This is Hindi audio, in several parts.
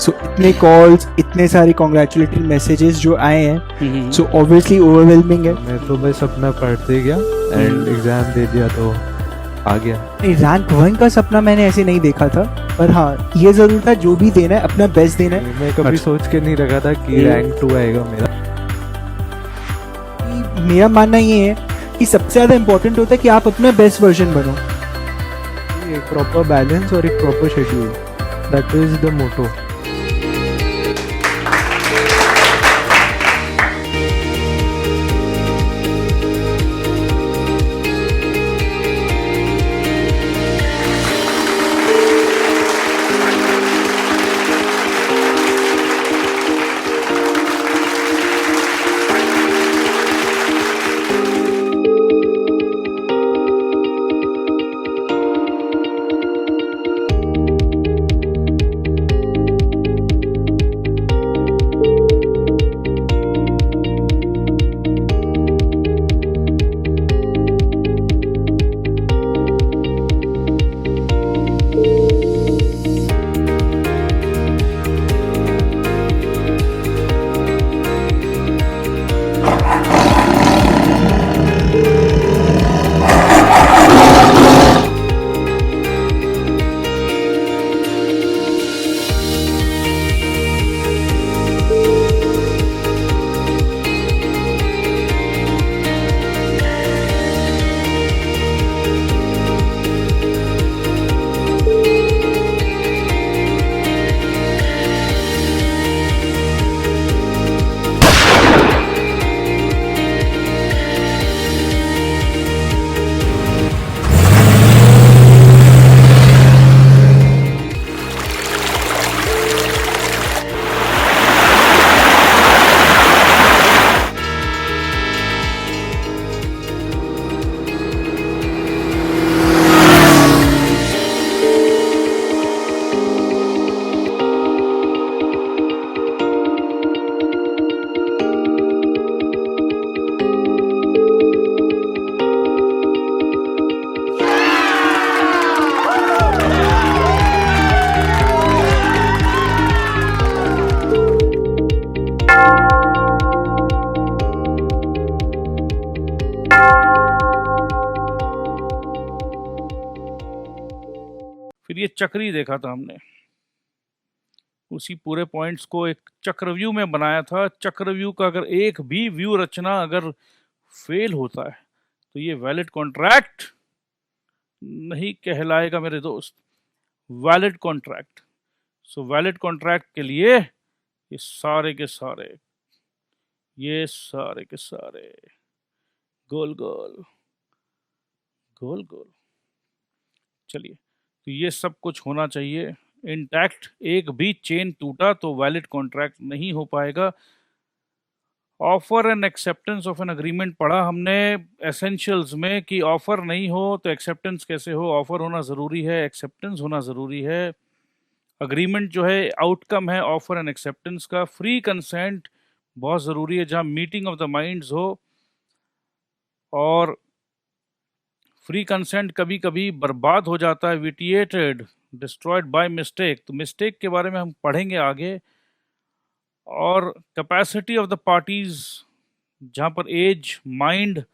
सो इतने कॉल्स, इतने सारे कॉन्ग्रेचुलेटरी मैसेजेस जो आए हैं, सो ऑब्वियसली ओवरवेलमिंग है। मैं तो बस अपना पढ़ते गया एंड एग्जाम दे दिया तो आ गया। नहीं, रैंक 1 का सपना मैंने ऐसे नहीं देखा था, पर हाँ ये जरूर था जो भी देना है अपना बेस्ट देना है। मैं कभी सोच के नहीं रखा था कि रैंक 2 आएगा मेरा। मेरा मानना ये है कि सबसे ज़्यादा इम्पोर्टेंट होता है कि आप अपना बेस्ट वर्जन बनो। एक प्रॉपर बैलेंस और एक proper schedule, that is the motto. फिर ये चक्री देखा था हमने, उसी पूरे पॉइंट्स को एक चक्रव्यूह में बनाया था। चक्रव्यूह का अगर एक भी व्यू रचना अगर फेल होता है तो ये वैलिड कॉन्ट्रैक्ट नहीं कहलाएगा मेरे दोस्त। Valid contract. So valid contract के लिए ये सारे के सारे गोल गोल गोल गोल, चलिए, तो ये सब कुछ होना चाहिए इंटैक्ट। एक भी चेन टूटा तो वैलिड कॉन्ट्रैक्ट नहीं हो पाएगा। Offer and acceptance of an agreement पढ़ा हमने एसेंशियल्स में कि ऑफर नहीं हो तो एक्सेप्टेंस कैसे हो। ऑफर होना ज़रूरी है, एक्सेप्टेंस होना ज़रूरी है। अग्रीमेंट जो है आउटकम है ऑफर एंड एक्सेप्टेंस का। फ्री कंसेंट बहुत ज़रूरी है जहाँ मीटिंग ऑफ द माइंड्स हो, और फ्री कंसेंट कभी कभी बर्बाद हो जाता है, विटिएटेड, डिस्ट्रॉयड बाय मिस्टेक। तो मिस्टेक के बारे में हम पढ़ेंगे आगे। और कैपेसिटी ऑफ द पार्टीज, जहाँ पर एज, माइंड,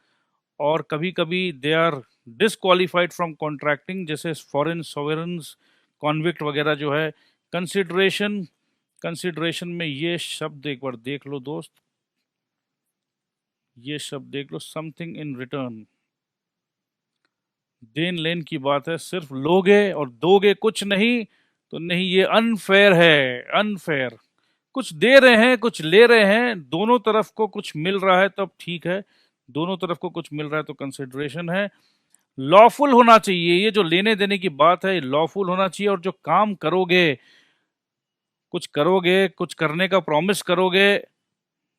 और कभी कभी they are disqualified from contracting, जैसे फॉरेन सॉवरेन्स, कॉन्विक्ट वगैरह जो है। कंसिडरेशन में ये शब्द एक बार देख लो दोस्त, ये शब्द देख लो, समथिंग इन रिटर्न। देन लेन की बात है, सिर्फ लोगे और दोगे कुछ नहीं तो नहीं, ये अनफेयर है। अनफेयर, कुछ दे रहे हैं कुछ ले रहे हैं, दोनों तरफ को कुछ मिल रहा है तब ठीक है, दोनों तरफ को कुछ मिल रहा है तो कंसिडरेशन है। लॉफुल होना चाहिए, ये जो लेने देने की बात है लॉफुल होना चाहिए। और जो काम करोगे, कुछ करने का प्रॉमिस करोगे,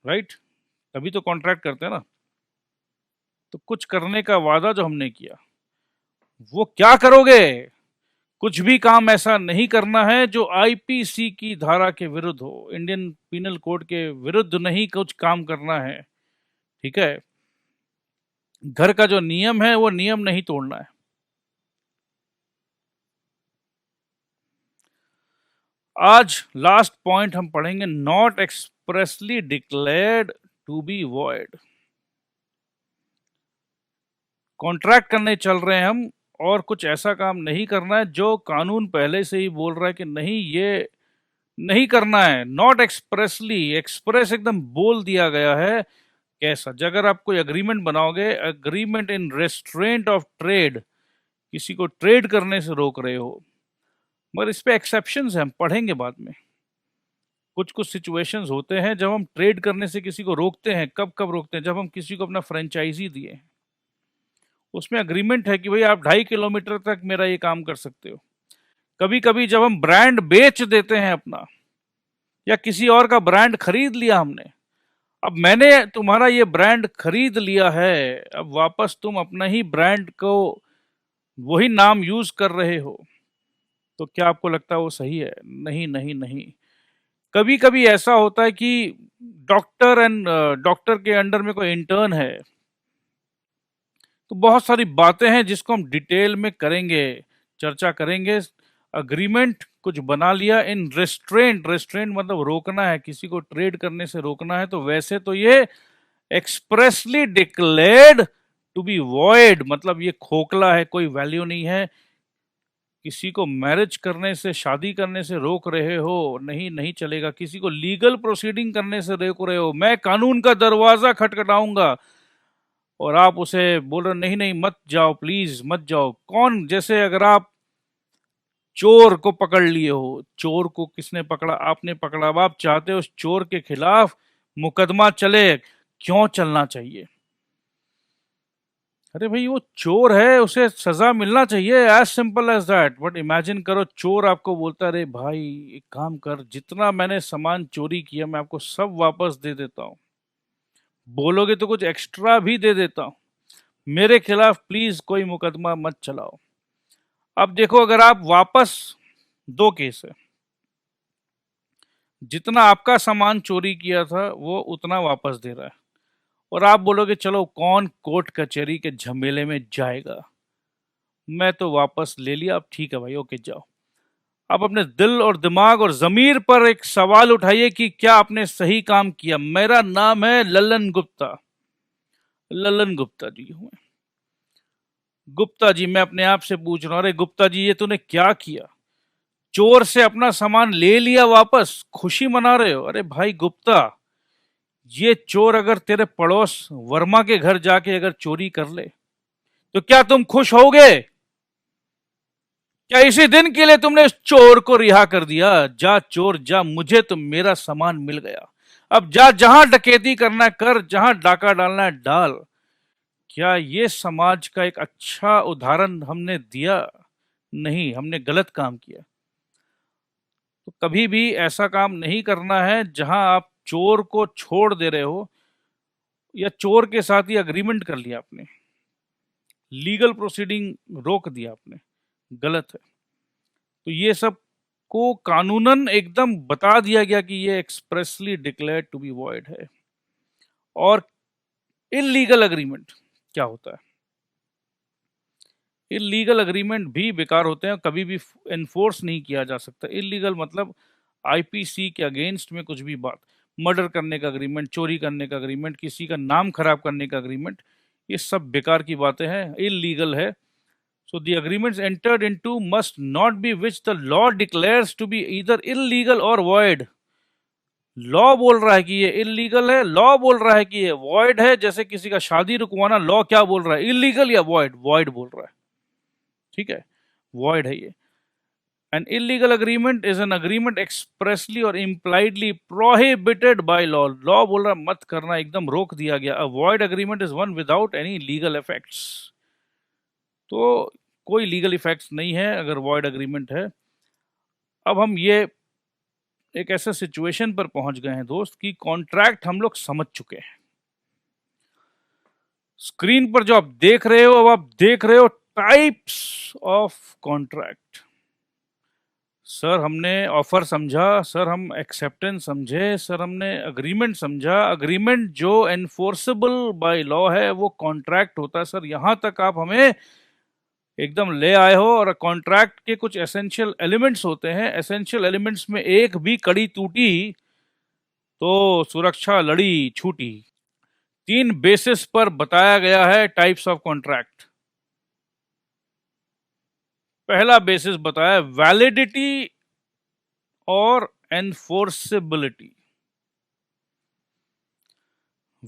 राइट, तभी तो कॉन्ट्रैक्ट करते हैं ना। तो कुछ करने का वादा जो हमने किया वो क्या करोगे। कुछ भी काम ऐसा नहीं करना है जो आईपीसी की धारा के विरुद्ध हो, इंडियन पीनल कोड के विरुद्ध नहीं कुछ काम करना है, ठीक है। घर का जो नियम है वो नियम नहीं तोड़ना है। आज लास्ट पॉइंट हम पढ़ेंगे, not expressly declared to be void. Contract करने चल रहे हैं हम, और कुछ ऐसा काम नहीं करना है जो कानून पहले से ही बोल रहा है कि नहीं, ये नहीं करना है। नॉट एक्सप्रेसली, एक्सप्रेस एकदम बोल दिया गया है। कैसा? अगर आप कोई अग्रीमेंट बनाओगे, agreement in restaurant of trade, किसी को ट्रेड करने से रोक रहे हो, मगर इस पे एक्सेप्शंस हैं, हम पढ़ेंगे बाद में। कुछ कुछ सिचुएशंस होते हैं जब हम ट्रेड करने से किसी को रोकते हैं। कब कब रोकते हैं? जब हम किसी को अपना फ्रेंचाइजी दिए हैं, उसमें अग्रीमेंट है कि भाई आप 2.5 किलोमीटर तक मेरा ये काम कर सकते हो। कभी कभी जब हम ब्रांड बेच देते हैं अपना, या किसी और का ब्रांड खरीद लिया हमने, अब मैंने तुम्हारा ये ब्रांड खरीद लिया है, अब वापस तुम अपना ही ब्रांड को, वही नाम यूज कर रहे हो, तो क्या आपको लगता है वो सही है? नहीं नहीं नहीं। कभी कभी ऐसा होता है कि डॉक्टर के अंडर में कोई इंटर्न है, तो बहुत सारी बातें हैं जिसको हम डिटेल में करेंगे, चर्चा करेंगे। अग्रीमेंट कुछ बना लिया इन रेस्ट्रेंट, रेस्ट्रेंट मतलब रोकना है, किसी को ट्रेड करने से रोकना है, तो वैसे तो ये expressly declared to be void, मतलब ये खोखला है, कोई वैल्यू नहीं है। किसी को मैरिज करने से, शादी करने से रोक रहे हो, नहीं नहीं चलेगा। किसी को लीगल प्रोसीडिंग करने से रोक रहे हो, मैं कानून का दरवाजा खटखटाऊंगा, और आप उसे बोल रहे नहीं नहीं मत जाओ, प्लीज मत जाओ। कौन? जैसे अगर आप चोर को पकड़ लिए हो, चोर को किसने पकड़ा? आपने पकड़ा। अब आप चाहते हो उस चोर के खिलाफ मुकदमा चले, क्यों चलना चाहिए? अरे भाई वो चोर है, उसे सजा मिलना चाहिए, as simple as that. But imagine करो, चोर आपको बोलता है अरे भाई एक काम कर, जितना मैंने सामान चोरी किया मैं आपको सब वापस दे देता हूँ, बोलोगे तो कुछ एक्स्ट्रा भी दे देता हूँ, मेरे खिलाफ प्लीज कोई मुकदमा मत चलाओ। अब देखो, अगर आप वापस, दो केस है, जितना आपका सामान चोरी किया था वो उतना वापस दे रहा है, और आप बोलोगे चलो कौन कोर्ट कचहरी के झमेले में जाएगा, मैं तो वापस ले लिया, अब ठीक है भाई, ओके जाओ। आप अपने दिल और दिमाग और जमीर पर एक सवाल उठाइए कि क्या आपने सही काम किया। मेरा नाम है ललन गुप्ता, ललन गुप्ता जी हूं। गुप्ता जी, मैं अपने आप से पूछ रहा हूं, अरे गुप्ता जी ये तूने क्या किया? चोर से अपना सामान ले लिया वापस, खुशी मना रहे हो? अरे भाई गुप्ता, ये चोर अगर तेरे पड़ोस वर्मा के घर जाके अगर चोरी कर ले, तो क्या तुम खुश होगे? क्या इसी दिन के लिए तुमने इस चोर को रिहा कर दिया? जा चोर जा, मुझे तो मेरा सामान मिल गया, अब जा, जहां डकैती करना कर, जहां डाका डालना है डाल। क्या ये समाज का एक अच्छा उदाहरण हमने दिया? नहीं, हमने गलत काम किया। तो कभी भी ऐसा काम नहीं करना है जहां आप चोर को छोड़ दे रहे हो, या चोर के साथ ही अग्रीमेंट कर लिया आपने, लीगल प्रोसीडिंग रोक दिया आपने, गलत है। तो ये सब को कानूनन एकदम बता दिया गया कि ये expressly declared to be void है। और इलीगल अग्रीमेंट क्या होता है? इलीगल अग्रीमेंट भी बेकार होते हैं, कभी भी एनफोर्स नहीं किया जा सकता। इलीगल मतलब आईपीसी के अगेंस्ट में कुछ भी बात, मर्डर करने का अग्रीमेंट, चोरी करने का अग्रीमेंट, किसी का नाम खराब करने का अग्रीमेंट, ये सब बेकार की बातें हैं, इलीगल है। So the agreements entered into must not be which the law declares to be either illegal or void. Law बोल रहा है कि ये इलीगल है, लॉ बोल रहा है कि ये वॉइड है। जैसे किसी का शादी रुकवाना, लॉ क्या बोल रहा है? इलीगल या वॉइड? वॉइड बोल रहा है, ठीक है, वॉइड है ये। An illegal agreement is an agreement expressly or impliedly prohibited by law. Law बोल रहा है मत करना, एकदम रोक दिया गया। A void agreement is one without any legal effects. तो कोई लीगल इफेक्ट्स नहीं है अगर वॉइड अग्रीमेंट है। अब हम ये एक ऐसे सिचुएशन पर पहुंच गए हैं दोस्त कि कॉन्ट्रैक्ट हम लोग समझ चुके हैं। स्क्रीन पर जो आप देख रहे हो, अब आप देख रहे हो टाइप्स ऑफ कॉन्ट्रैक्ट। सर हमने ऑफर समझा, सर हम एक्सेप्टेंस समझे, सर हमने अग्रीमेंट समझा। अग्रीमेंट जो एनफोर्सेबल बाय लॉ है वो कॉन्ट्रैक्ट होता है सर। यहां तक आप हमें एकदम ले आए हो, और कॉन्ट्रैक्ट के कुछ एसेंशियल एलिमेंट्स होते हैं, एसेंशियल एलिमेंट्स में एक भी कड़ी टूटी तो सुरक्षा लड़ी छूटी। 3 बेसिस पर बताया गया है टाइप्स ऑफ कॉन्ट्रैक्ट। पहला बेसिस बताया वैलिडिटी और एनफोर्सेबिलिटी।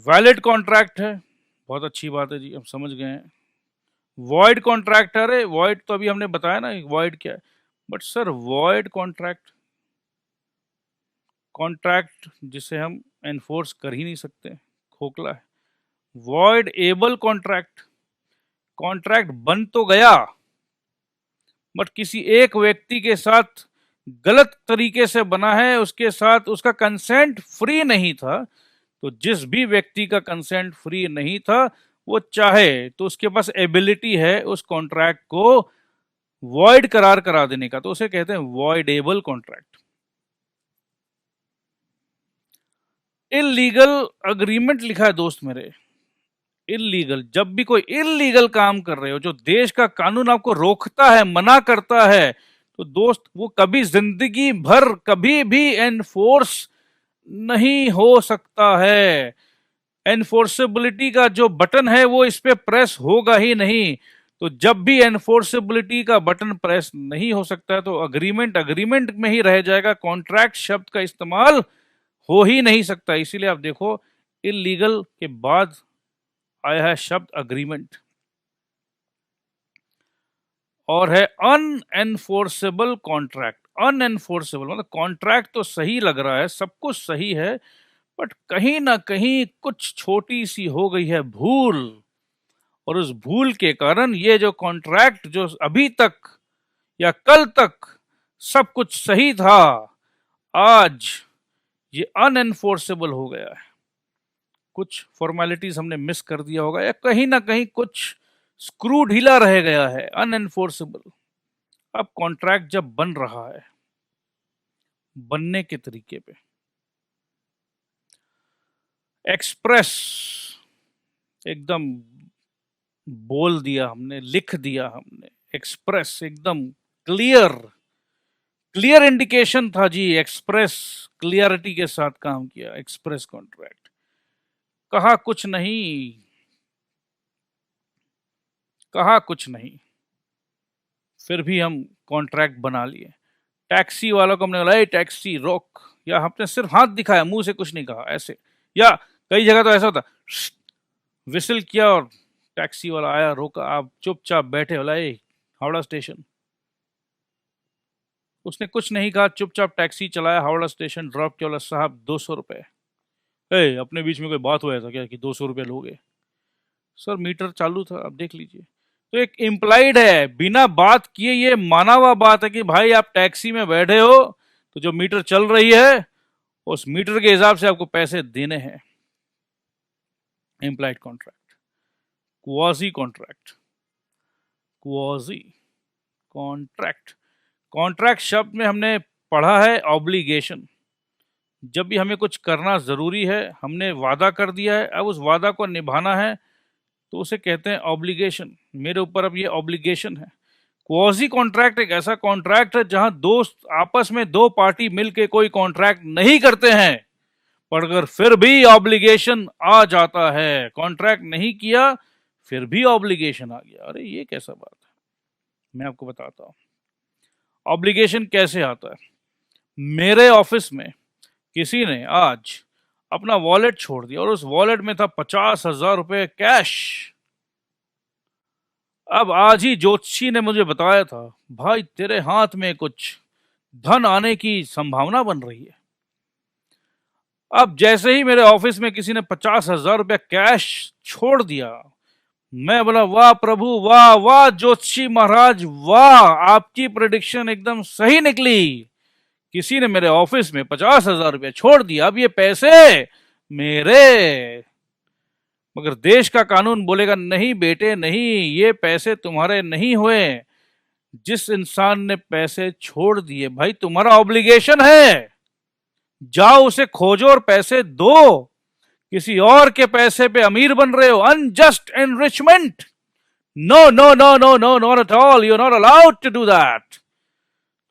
वैलिड कॉन्ट्रैक्ट है, बहुत अच्छी बात है जी, हम समझ गए हैं। वॉइड कॉन्ट्रैक्ट, अरे वॉइड तो अभी हमने बताया ना वॉइड क्या है, but sir void contract, contract जिसे हम एनफोर्स कर ही नहीं सकते, खोखला है। वॉइड एबल कॉन्ट्रैक्ट, कॉन्ट्रैक्ट बन तो गया बट किसी एक व्यक्ति के साथ गलत तरीके से बना है, उसके साथ उसका कंसेंट फ्री नहीं था। तो जिस भी व्यक्ति का कंसेंट फ्री नहीं था, वो चाहे तो उसके पास एबिलिटी है उस कॉन्ट्रैक्ट को वॉइड करार करा देने का, तो उसे कहते हैं वॉइडेबल कॉन्ट्रैक्ट। इल्लीगल अग्रीमेंट लिखा है दोस्त मेरे, इल्लीगल, जब भी कोई इल्लीगल काम कर रहे हो, जो देश का कानून आपको रोकता है, मना करता है, तो दोस्त वो कभी जिंदगी भर कभी भी एनफोर्स नहीं हो सकता है। एनफोर्सेबिलिटी का जो बटन है वो इस पे प्रेस होगा ही नहीं। तो जब भी एनफोर्सेबिलिटी का बटन प्रेस नहीं हो सकता है, तो अग्रीमेंट अग्रीमेंट में ही रह जाएगा, कॉन्ट्रैक्ट शब्द का इस्तेमाल हो ही नहीं सकता। इसीलिए आप देखो इल्लीगल के बाद आया है शब्द अग्रीमेंट, और है अनएनफोर्सेबल कॉन्ट्रैक्ट। अनएनफोर्सेबल मतलब कॉन्ट्रैक्ट तो सही लग रहा है, सब कुछ सही है, बट कहीं ना कहीं कुछ छोटी सी हो गई है भूल, और उस भूल के कारण ये जो कॉन्ट्रैक्ट जो अभी तक या कल तक सब कुछ सही था, आज ये अनएनफोर्सेबल हो गया है। कुछ फॉर्मेलिटीज हमने मिस कर दिया होगा, या कहीं ना कहीं कुछ स्क्रू ढीला रह गया है, अनएनफोर्सेबल। अब कॉन्ट्रैक्ट जब बन रहा है, बनने के तरीके पे एक्सप्रेस एकदम बोल दिया हमने, लिख दिया हमने, एक्सप्रेस एकदम क्लियर, क्लियर इंडिकेशन था जी, एक्सप्रेस क्लियरिटी के साथ काम किया, एक्सप्रेस कॉन्ट्रैक्ट। कहा कुछ नहीं, कहा कुछ नहीं, फिर भी हम कॉन्ट्रैक्ट बना लिए। टैक्सी वालों को हमने बोला टैक्सी रोक, या हमने सिर्फ हाथ दिखाया, मुंह से कुछ नहीं कहा, ऐसे। या कई जगह तो ऐसा होता, विसिल किया और टैक्सी वाला आया, रोका, आप चुपचाप बैठे, बोला हावड़ा स्टेशन। उसने कुछ नहीं कहा, चुपचाप टैक्सी चलाया, हावड़ा स्टेशन ड्रॉप किया, बोला साहब 200 रुपये। अपने बीच में कोई बात हुआ था क्या कि 200 रुपये लोगे? सर मीटर चालू था, आप देख लीजिए। तो एक इम्प्लाइड है, बिना बात किए ये माना हुआ बात है कि भाई आप टैक्सी में बैठे हो तो जो मीटर चल रही है उस मीटर के हिसाब से आपको पैसे देने हैं। Implied contract, quasi contract, quasi contract. Contract शब्द में हमने पढ़ा है ऑब्लिगेशन। जब भी हमें कुछ करना जरूरी है, हमने वादा कर दिया है, अब उस वादा को निभाना है, तो उसे कहते हैं ऑब्लिगेशन। मेरे ऊपर अब ये ऑब्लिगेशन है। क्वाजी कॉन्ट्रैक्ट एक ऐसा कॉन्ट्रैक्ट है जहां दोस्त आपस में, दो पार्टी मिलके कोई कॉन्ट्रैक्ट नहीं करते हैं, पर अगर फिर भी ऑब्लिगेशन आ जाता है, कॉन्ट्रैक्ट नहीं किया फिर भी ऑब्लिगेशन आ गया। अरे ये कैसा बात है, मैं आपको बताता हूं ऑब्लिगेशन कैसे आता है। मेरे ऑफिस में किसी ने आज अपना वॉलेट छोड़ दिया और उस वॉलेट में था 50,000 रुपए कैश। अब आज ही ज्योतिषी ने मुझे बताया था, भाई तेरे हाथ में कुछ धन आने की संभावना बन रही है। अब जैसे ही मेरे ऑफिस में किसी ने 50,000 रुपया कैश छोड़ दिया, मैं बोला वाह प्रभु, वाह वाह ज्योतिषी महाराज, वाह आपकी प्रेडिक्शन एकदम सही निकली। किसी ने मेरे ऑफिस में 50,000 रुपया छोड़ दिया, अब ये पैसे मेरे। मगर देश का कानून बोलेगा नहीं बेटे नहीं, ये पैसे तुम्हारे नहीं हुए। जिस इंसान ने पैसे छोड़ दिए, भाई तुम्हारा ऑब्लिगेशन है, जाओ उसे खोजो और पैसे दो। किसी और के पैसे पे अमीर बन रहे हो, unjust enrichment, no no no no no not at all, you are not allowed to do that.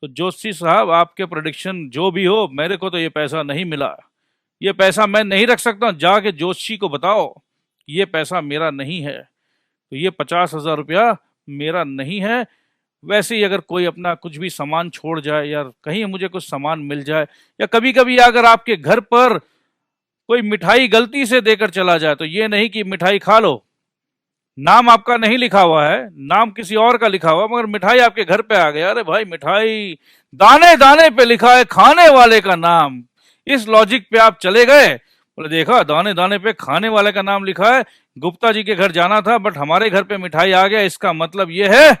तो जोशी साहब, आपके प्रेडिक्शन जो भी हो, मेरे को तो ये पैसा नहीं मिला, ये पैसा मैं नहीं रख सकता। जाके जोशी को बताओ ये पैसा मेरा नहीं है, तो ये 50,000 रुपया मेरा नहीं है। वैसे ही अगर कोई अपना कुछ भी सामान छोड़ जाए या कहीं मुझे कुछ सामान मिल जाए, या कभी कभी अगर आपके घर पर कोई मिठाई गलती से देकर चला जाए, तो ये नहीं कि मिठाई खा लो, नाम आपका नहीं लिखा हुआ है, नाम किसी और का लिखा हुआ, मगर मिठाई आपके घर पे आ गया। अरे भाई, मिठाई दाने दाने पे लिखा है खाने वाले का नाम। इस लॉजिक पे आप चले गए, बोले देखा दाने दाने पे खाने वाले का नाम लिखा है, गुप्ता जी के घर जाना था बट हमारे घर पे मिठाई आ गया, इसका मतलब ये है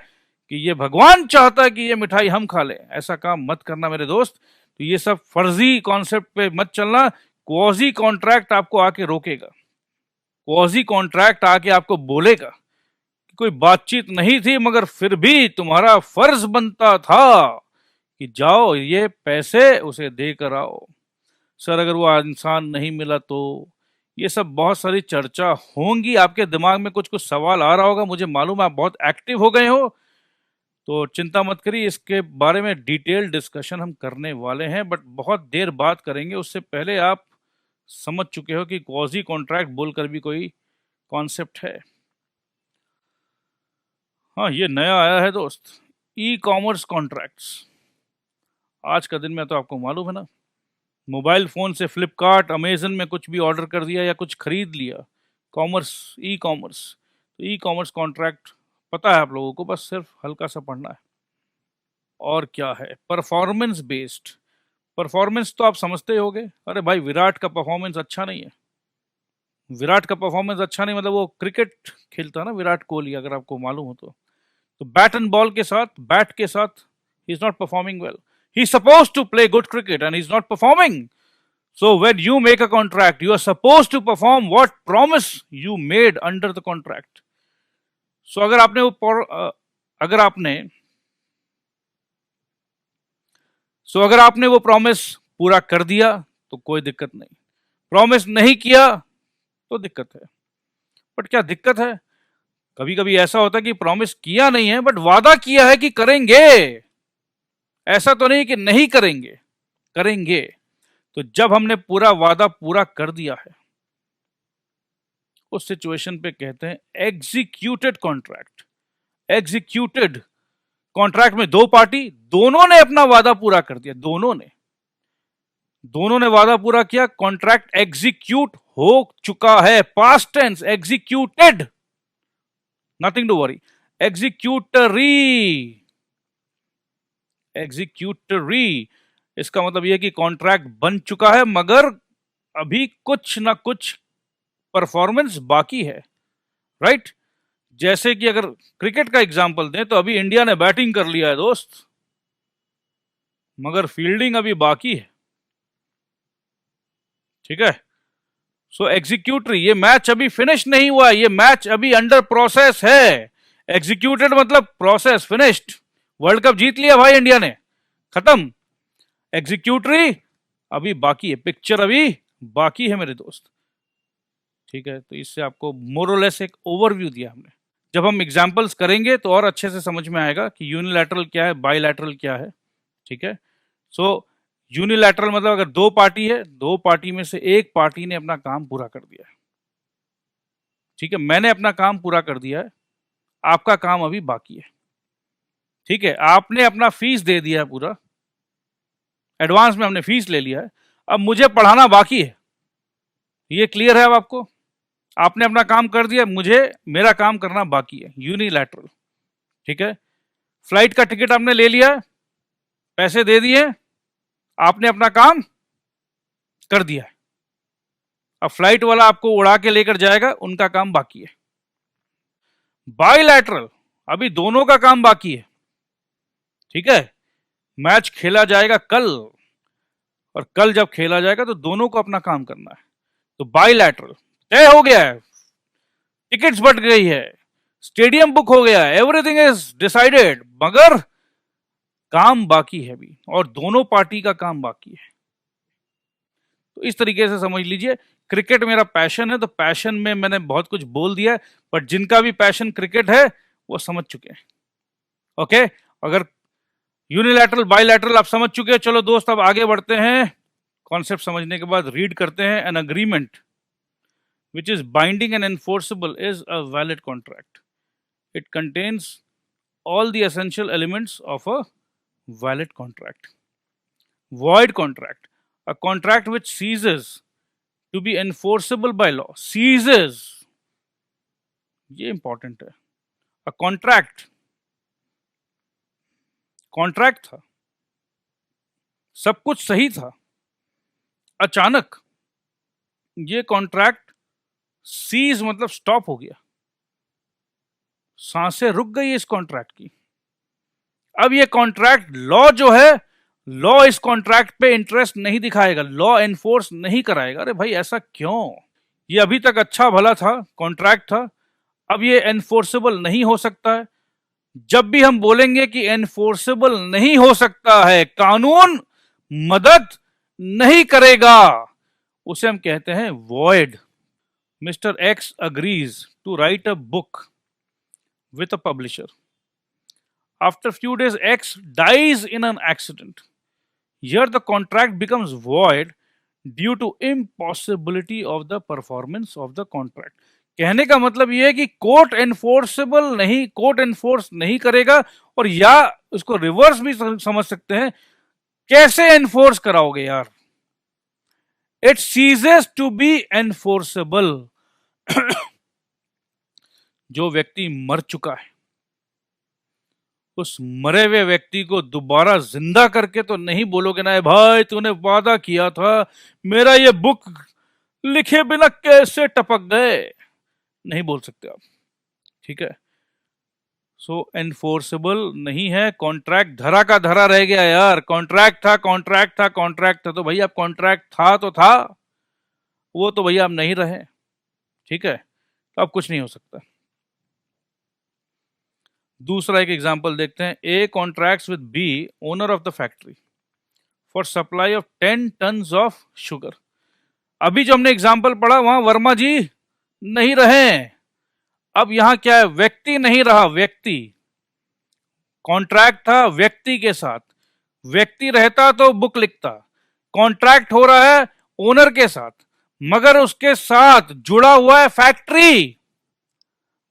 कि ये भगवान चाहता है कि ये मिठाई हम खा लें। ऐसा काम मत करना मेरे दोस्त। तो ये सब फर्जी कॉन्सेप्ट पे मत चलना। क्वाजी कॉन्ट्रैक्ट आपको आके रोकेगा, क्वाजी कॉन्ट्रैक्ट आके आपको बोलेगा कि कोई बातचीत नहीं थी, मगर फिर भी तुम्हारा फर्ज बनता था कि जाओ ये पैसे उसे देकर आओ। सर अगर वो इंसान नहीं मिला तो, ये सब बहुत सारी चर्चा होंगी, आपके दिमाग में कुछ कुछ सवाल आ रहा होगा, मुझे मालूम है आप बहुत एक्टिव हो गए हो। तो चिंता मत करिए, इसके बारे में डिटेल डिस्कशन हम करने वाले हैं, बट बहुत देर बात करेंगे। उससे पहले आप समझ चुके हो कि क्वाजी कॉन्ट्रैक्ट बोलकर भी कोई कॉन्सेप्ट है। हाँ, ये नया आया है दोस्त, ई कॉमर्स कॉन्ट्रैक्ट्स। आज का दिन में तो आपको मालूम है ना, मोबाइल फ़ोन से फ्लिपकार्ट अमेजन में कुछ भी ऑर्डर कर दिया या कुछ खरीद लिया, कॉमर्स, ई कॉमर्स। तो ई कॉमर्स कॉन्ट्रैक्ट पता है आप लोगों को, बस सिर्फ हल्का सा पढ़ना है। और क्या है, परफॉर्मेंस बेस्ड। परफॉर्मेंस तो आप समझते ही होंगे। अरे भाई, विराट का परफॉर्मेंस अच्छा नहीं है, विराट का परफॉर्मेंस अच्छा नहीं मतलब वो क्रिकेट खेलता है ना विराट कोहली, अगर आपको मालूम हो तो बैट एंड बॉल के साथ, बैट के साथ he is not performing well. He is suppose to play good cricket and he is not performing. So when you make a contract, you are supposed to perform what promise you made under the contract. So अगर आपने अगर आपने वो प्रॉमिस पूरा कर दिया तो कोई दिक्कत नहीं, प्रॉमिस नहीं किया तो दिक्कत है। बट क्या दिक्कत है, कभी कभी ऐसा होता है कि प्रॉमिस किया नहीं है बट वादा किया है कि करेंगे, ऐसा तो नहीं कि नहीं करेंगे, करेंगे। तो जब हमने पूरा वादा पूरा कर दिया है, उस सिचुएशन पे कहते हैं एग्जीक्यूटेड कॉन्ट्रैक्ट। एग्जीक्यूटेड कॉन्ट्रैक्ट में दो पार्टी, दोनों ने अपना वादा पूरा कर दिया, दोनों ने वादा पूरा किया, कॉन्ट्रैक्ट एग्जीक्यूट हो चुका है, past tense, executed, nothing to worry. Executory, इसका मतलब यह कि कॉन्ट्रैक्ट बन चुका है मगर अभी कुछ ना कुछ परफॉर्मेंस बाकी है, राइट। जैसे कि अगर क्रिकेट का एग्जांपल दें तो अभी इंडिया ने बैटिंग कर लिया है दोस्त, मगर फील्डिंग अभी बाकी है, ठीक है। सो एग्जीक्यूटरी, ये मैच अभी फिनिश नहीं हुआ, ये मैच अभी अंडर प्रोसेस है। एग्जीक्यूटेड मतलब प्रोसेस फिनिश्ड, वर्ल्ड कप जीत लिया भाई इंडिया ने, खत्म। एग्जीक्यूटरी अभी बाकी है, पिक्चर अभी बाकी है मेरे दोस्त, ठीक है। तो इससे आपको मोरलेस एक ओवरव्यू दिया हमने। जब हम एग्जांपल्स करेंगे तो और अच्छे से समझ में आएगा कि यूनिलैटरल क्या है, बायलैटरल क्या है, ठीक है। सो यूनिलैटरल मतलब अगर दो पार्टी है, दो पार्टी में से एक पार्टी ने अपना काम पूरा कर दिया है, ठीक है। मैंने अपना काम पूरा कर दिया है, आपका काम अभी बाकी है, ठीक है। आपने अपना फीस दे दिया है पूरा, एडवांस में हमने फीस ले लिया है, अब मुझे पढ़ाना बाकी है। ये क्लियर है अब आपको? आपने अपना काम कर दिया, मुझे मेरा काम करना बाकी है, यूनिलैटरल, ठीक है। फ्लाइट का टिकट आपने ले लिया, पैसे दे दिए, आपने अपना काम कर दिया है, अब फ्लाइट वाला आपको उड़ा के लेकर जाएगा, उनका काम बाकी है। बायलैटरल, अभी दोनों का काम बाकी है, ठीक है। मैच खेला जाएगा कल, और कल जब खेला जाएगा तो दोनों को अपना काम करना है। तो बायलैटरल तय हो गया है, टिकट्स बट गई है, स्टेडियम बुक हो गया है, एवरीथिंग इज डिसाइडेड, मगर काम बाकी है अभी, और दोनों पार्टी का काम बाकी है। तो इस तरीके से समझ लीजिए, क्रिकेट मेरा पैशन है, तो पैशन में मैंने बहुत कुछ बोल दिया है, बट जिनका भी पैशन क्रिकेट है वो समझ चुके हैं। ओके, अगर यूनिलैटरल बायलैटरल आप समझ चुके हैं। चलो दोस्त, अब आगे बढ़ते हैं। कॉन्सेप्ट समझने के बाद रीड करते हैं। An agreement which is binding and enforceable is a valid contract. It contains all the essential elements of a valid contract. Void contract, a contract which ceases to be enforceable by law. Ceases, ये important है। A contract था, सब कुछ सही था, अचानक ये कॉन्ट्रैक्ट सीज मतलब स्टॉप हो गया, सांसें रुक गई इस कॉन्ट्रैक्ट की। अब ये कॉन्ट्रैक्ट लॉ जो है, लॉ इस कॉन्ट्रैक्ट पे इंटरेस्ट नहीं दिखाएगा, लॉ एनफोर्स नहीं कराएगा। अरे भाई ऐसा क्यों? ये अभी तक अच्छा भला था, कॉन्ट्रैक्ट था, अब ये एनफोर्सेबल नहीं हो सकता है। जब भी हम बोलेंगे कि एनफोर्सेबल नहीं हो सकता है, कानून मदद नहीं करेगा, उसे हम कहते हैं void. Mr. X agrees to write a book with a publisher. After few days, X dies in an accident. Here the contract becomes void due to impossibility of the performance of the contract. कहने का मतलब ये है कि कोर्ट एनफोर्स नहीं करेगा, और या उसको रिवर्स भी समझ सकते हैं, कैसे एनफोर्स कराओगे यार? It ceases to be enforceable. जो व्यक्ति मर चुका है, उस मरे हुए व्यक्ति को दोबारा जिंदा करके तो नहीं बोलोगे ना, भाई तूने वादा किया था, मेरा ये बुक लिखे बिना कैसे टपक गए, नहीं बोल सकते आप। ठीक है, सो एनफोर्सेबल नहीं है। कॉन्ट्रैक्ट धरा का धरा रह गया यार। कॉन्ट्रैक्ट था तो भैया कॉन्ट्रैक्ट था तो था, वो तो भैया आप नहीं रहे। ठीक है, तो अब कुछ नहीं हो सकता। दूसरा एक एग्जांपल देखते हैं। A contracts with B, owner of the factory, for supply of 10 tons of sugar. अभी जो हमने एग्जांपल पढ़ा वहां वर्मा जी नहीं रहे, अब यहां क्या है? व्यक्ति नहीं रहा, व्यक्ति। कॉन्ट्रैक्ट था व्यक्ति के साथ, व्यक्ति रहता तो बुक लिखता। कॉन्ट्रैक्ट हो रहा है ओनर के साथ, मगर उसके साथ जुड़ा हुआ है फैक्ट्री।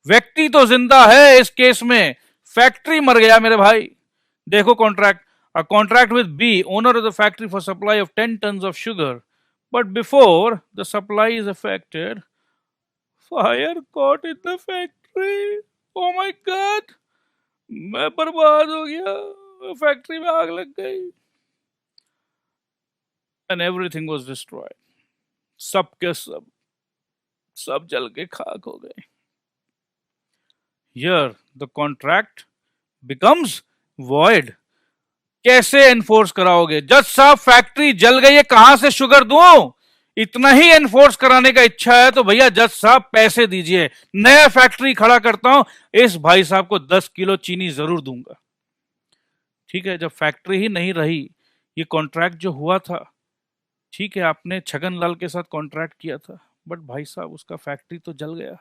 व्यक्ति तो जिंदा है इस केस में, फैक्ट्री मर गया मेरे भाई। देखो contract, a contract with B, owner of the factory, for supply of 10 tons of sugar, but before the supply is affected, fire caught in the factory. Oh my god, मैं बर्बाद हो गया, फैक्ट्री में आग लग गई, एंड एवरीथिंग वाज डिस्ट्रॉयड। सब के सब जल के खाक हो गए। Here the contract becomes void. कैसे एनफोर्स कराओगे? जज साहब फैक्ट्री जल गई है, कहां से शुगर दूं? इतना ही एनफोर्स कराने का इच्छा है तो भैया जज साहब पैसे दीजिए, नया फैक्ट्री खड़ा करता हूं, इस भाई साहब को 10 किलो चीनी जरूर दूंगा। ठीक है, जब फैक्ट्री ही नहीं रही, ये कॉन्ट्रैक्ट जो हुआ था, ठीक है आपने छगन लाल के साथ कॉन्ट्रैक्ट किया था, बट भाई साहब उसका फैक्ट्री तो जल गया।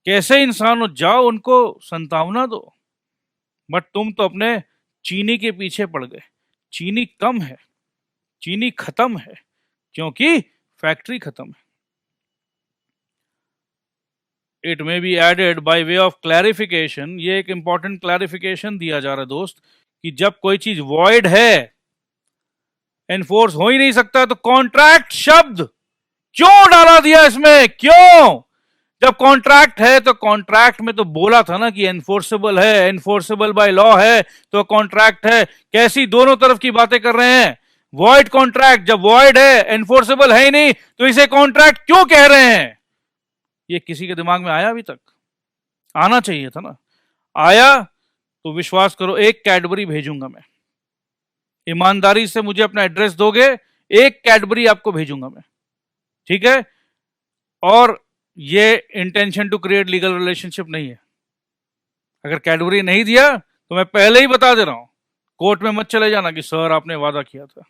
कैसे इंसान हो, जाओ उनको संतावना दो, बट तुम तो अपने चीनी के पीछे पड़ गए। चीनी कम है, चीनी खत्म है, क्योंकि फैक्ट्री खत्म है। It may be added by way of clarification, ये एक इंपॉर्टेंट क्लैरिफिकेशन दिया जा रहा है दोस्त, कि जब कोई चीज वॉइड है, एनफोर्स हो ही नहीं सकता, तो कॉन्ट्रैक्ट शब्द क्यों डाला दिया इसमें? क्यों? जब कॉन्ट्रैक्ट है तो कॉन्ट्रैक्ट में तो बोला था ना कि एनफोर्सेबल है, एनफोर्सेबल बाय लॉ है, तो कॉन्ट्रैक्ट है। कैसी दोनों तरफ की बातें कर रहे हैं? वॉइड कॉन्ट्रैक्ट, जब वॉइड है, एनफोर्सेबल है ही नहीं, तो इसे कॉन्ट्रैक्ट क्यों कह रहे हैं? ये किसी के दिमाग में आया? अभी तक आना चाहिए था ना। आया तो विश्वास करो, एक कैडबरी भेजूंगा मैं। ईमानदारी से मुझे अपना एड्रेस दोगे, एक कैडबरी आपको भेजूंगा मैं। ठीक है, और ये intention to create legal relationship नहीं है। अगर कैडबरी नहीं दिया तो मैं पहले ही बता दे रहा हूं, कोर्ट में मत चले जाना कि सर आपने वादा किया था।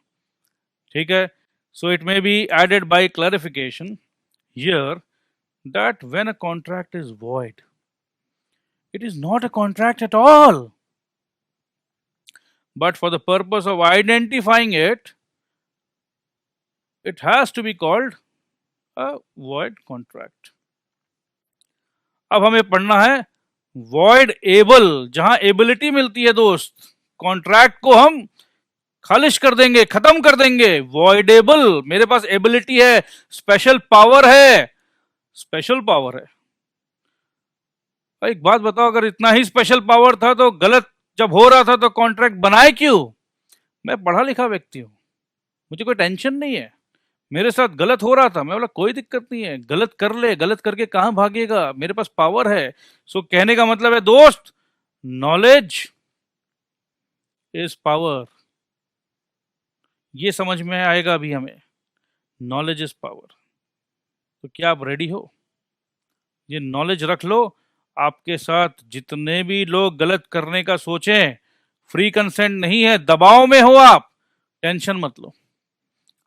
ठीक है, so it may be added by clarification here that when a contract is void, It is not a contract at all. But for the purpose of identifying it, it has to be called a void contract. अब हमें पढ़ना है void able, जहां एबिलिटी मिलती है दोस्त, कॉन्ट्रैक्ट को हम खालिश कर देंगे, खत्म कर देंगे. वॉइडेबल, मेरे पास एबिलिटी है, स्पेशल पावर है, स्पेशल पावर है. एक बात बताओ, अगर इतना ही स्पेशल पावर था तो गलत जब हो रहा था तो कॉन्ट्रैक्ट बनाए क्यों? मैं पढ़ा लिखा व्यक्ति हूं, मुझे कोई टेंशन नहीं है. मेरे साथ गलत हो रहा था, मैं बोला कोई दिक्कत नहीं है, गलत कर ले, गलत करके कहां भागेगा, मेरे पास पावर है. सो कहने का मतलब है दोस्त, नॉलेज इज पावर. ये समझ में आएगा अभी हमें, नॉलेज इज पावर. तो क्या आप रेडी हो? ये नॉलेज रख लो. आपके साथ जितने भी लोग गलत करने का सोचें, फ्री कंसेंट नहीं है, दबाव में हो आप, टेंशन मत लो.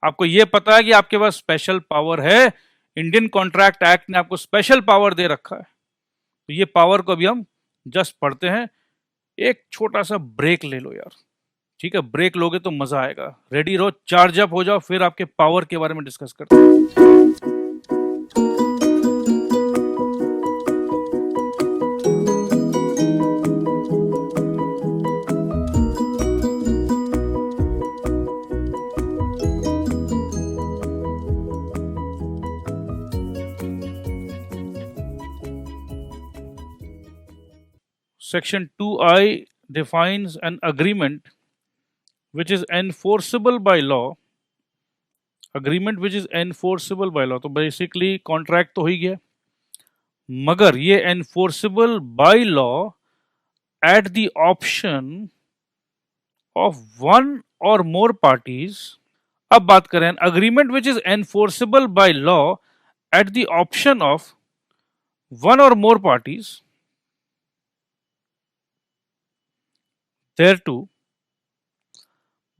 आपको ये पता है कि आपके पास स्पेशल पावर है, इंडियन कॉन्ट्रैक्ट एक्ट ने आपको स्पेशल पावर दे रखा है. तो ये पावर को अभी हम जस्ट पढ़ते हैं. एक छोटा सा ब्रेक ले लो यार, ठीक है? ब्रेक लोगे तो मजा आएगा. रेडी रहो, चार्ज अप हो जाओ, फिर आपके पावर के बारे में डिस्कस करते हैं. Section 2I defines an agreement which is enforceable by law. Agreement which is enforceable by law. तो basically contract तो ही गया, मगर ये enforceable by law at the option of one or more parties. अब बात करें agreement which is enforceable by law at the option of one or more parties thereto,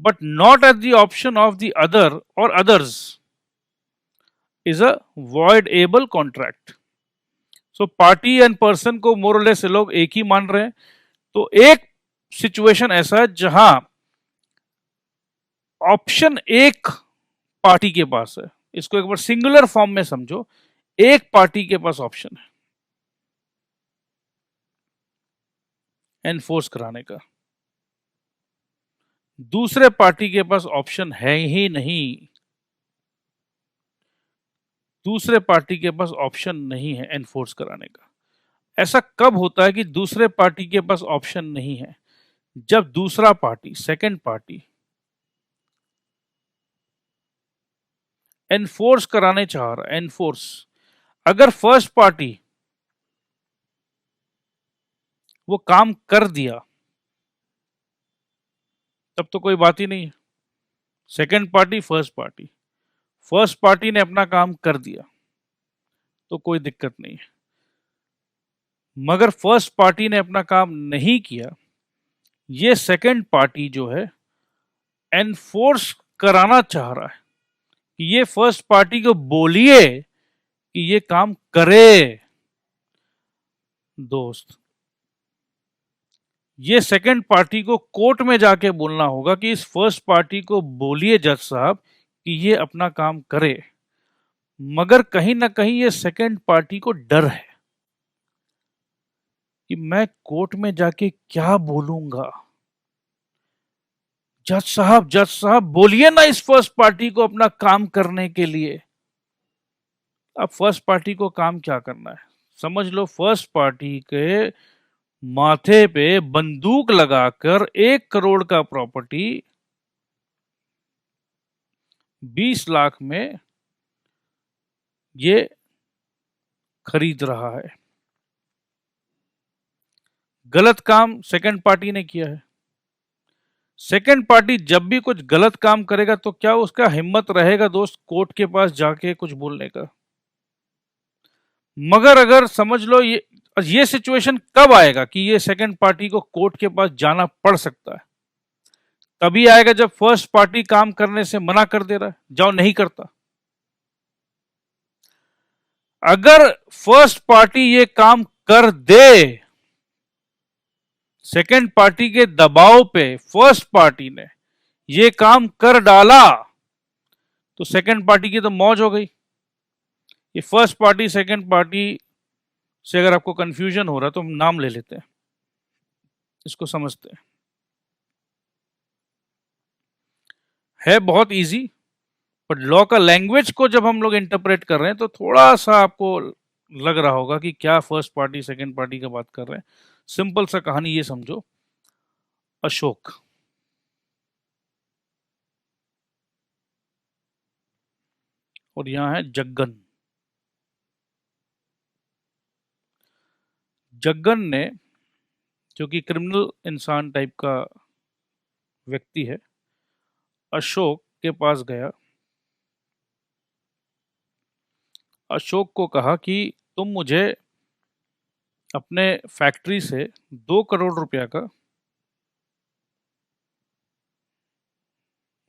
but not at the option of the other or others, is a voidable contract. So party and person को more or less लोग एक ही मान रहे हैं. तो एक सिचुएशन ऐसा है जहां ऑप्शन एक पार्टी के पास है. इसको एक बार सिंगुलर फॉर्म में समझो, एक पार्टी के पास ऑप्शन है एनफोर्स कराने का, दूसरे पार्टी के पास ऑप्शन है ही नहीं. दूसरे पार्टी के पास ऑप्शन नहीं है एनफोर्स कराने का. ऐसा कब होता है कि दूसरे पार्टी के पास ऑप्शन नहीं है? जब दूसरा पार्टी, सेकंड पार्टी एनफोर्स कराने चाह रहा है. एनफोर्स, अगर फर्स्ट पार्टी वो काम कर दिया तब तो कोई बात ही नहीं है. सेकंड पार्टी, फर्स्ट पार्टी ने अपना काम कर दिया तो कोई दिक्कत नहीं है. मगर फर्स्ट पार्टी ने अपना काम नहीं किया, ये सेकंड पार्टी जो है एनफोर्स कराना चाह रहा है कि ये फर्स्ट पार्टी को बोलिए कि ये काम करे. दोस्त, ये सेकंड पार्टी को कोर्ट में जाके बोलना होगा कि इस फर्स्ट पार्टी को बोलिए जज साहब कि ये अपना काम करे. मगर कहीं ना कहीं ये सेकंड पार्टी को डर है कि मैं कोर्ट में जाके क्या बोलूंगा. जज साहब बोलिए ना इस फर्स्ट पार्टी को अपना काम करने के लिए. अब फर्स्ट पार्टी को काम क्या करना है? समझ लो, फर्स्ट पार्टी के माथे पे बंदूक लगाकर 1 करोड़ का प्रॉपर्टी 20 लाख में ये खरीद रहा है. गलत काम सेकंड पार्टी ने किया है. सेकंड पार्टी जब भी कुछ गलत काम करेगा तो क्या उसका हिम्मत रहेगा दोस्त कोर्ट के पास जाके कुछ बोलने का? मगर अगर समझ लो ये सिचुएशन कब आएगा कि ये सेकंड पार्टी को कोर्ट के पास जाना पड़ सकता है? तभी आएगा जब फर्स्ट पार्टी काम करने से मना कर दे रहा है, जाओ नहीं करता. अगर फर्स्ट पार्टी ये काम कर दे सेकंड पार्टी के दबाव पे फर्स्ट पार्टी ने ये काम कर डाला तो सेकंड पार्टी की तो मौज हो गई। ये फर्स्ट पार्टी सेकंड पार्टी से अगर आपको कंफ्यूजन हो रहा है तो हम नाम ले लेते हैं, इसको समझते हैं। है बहुत इजी, बट लॉ का लैंग्वेज को जब हम लोग इंटरप्रेट कर रहे हैं तो थोड़ा सा आपको लग रहा होगा कि क्या फर्स्ट पार्टी सेकंड पार्टी का बात कर रहे हैं। सिंपल सा कहानी ये समझो, अशोक और यहां है जग्गन। जग्गन ने, जो कि क्रिमिनल इंसान टाइप का व्यक्ति है, अशोक के पास गया। अशोक को कहा कि तुम मुझे अपने फैक्ट्री से 2 करोड़ रुपया का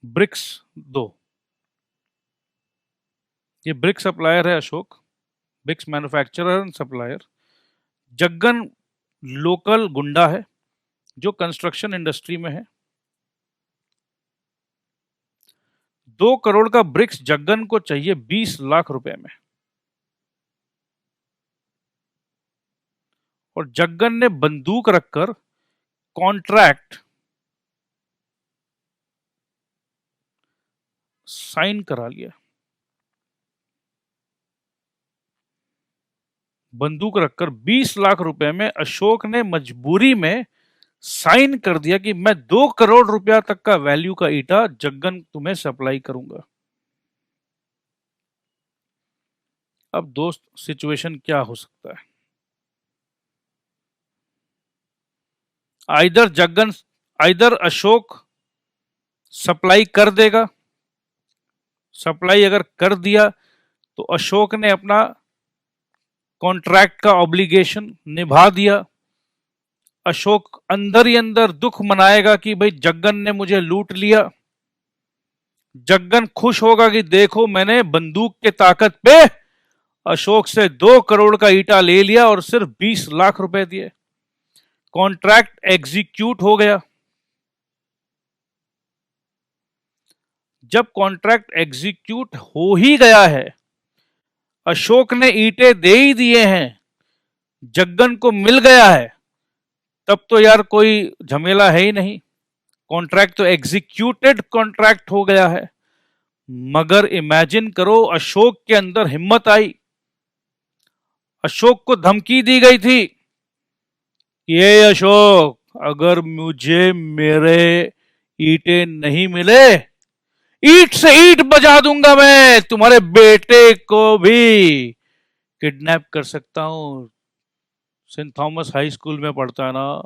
ब्रिक्स दो। ये ब्रिक सप्लायर है Ashok, bricks manufacturer and supplier. Jaggan local goonda है जो कंस्ट्रक्शन इंडस्ट्री में है। 2 करोड़ का ब्रिक्स जग्गन को चाहिए 20 लाख रुपए में, और जग्गन ने बंदूक रखकर कॉन्ट्रैक्ट साइन करा लिया। बंदूक रखकर 20 लाख रुपए में अशोक ने मजबूरी में साइन कर दिया कि मैं 2 करोड़ रुपया तक का वैल्यू का ईटा जग्गन तुम्हें सप्लाई करूंगा। अब दोस्त, सिचुएशन क्या हो सकता है? आइदर अशोक सप्लाई कर देगा। सप्लाई अगर कर दिया तो अशोक ने अपना कॉन्ट्रैक्ट का ऑब्लिगेशन निभा दिया। अशोक अंदर ही अंदर दुख मनाएगा कि भाई जग्गन ने मुझे लूट लिया। जग्गन खुश होगा कि देखो मैंने बंदूक के ताकत पे अशोक से 2 करोड़ का ईटा ले लिया और सिर्फ 20 लाख रुपए दिए। कॉन्ट्रैक्ट एग्जीक्यूट हो गया। जब कॉन्ट्रैक्ट एग्जीक्यूट हो ही गया है, अशोक ने ईंटें दे ही दिए हैं, जग्गन को मिल गया है, तब तो यार कोई झमेला है ही नहीं। कॉन्ट्रैक्ट तो एग्जीक्यूटेड कॉन्ट्रैक्ट हो गया है। मगर इमेजिन करो, अशोक के अंदर हिम्मत आई। अशोक को धमकी दी गई थी, ये अशोक, अगर मुझे मेरे ईंटें नहीं मिले, ईंट से ईंट बजा दूंगा, मैं तुम्हारे बेटे को भी किडनैप कर सकता हूं। सेंट थॉमस हाई स्कूल में पढ़ता है ना,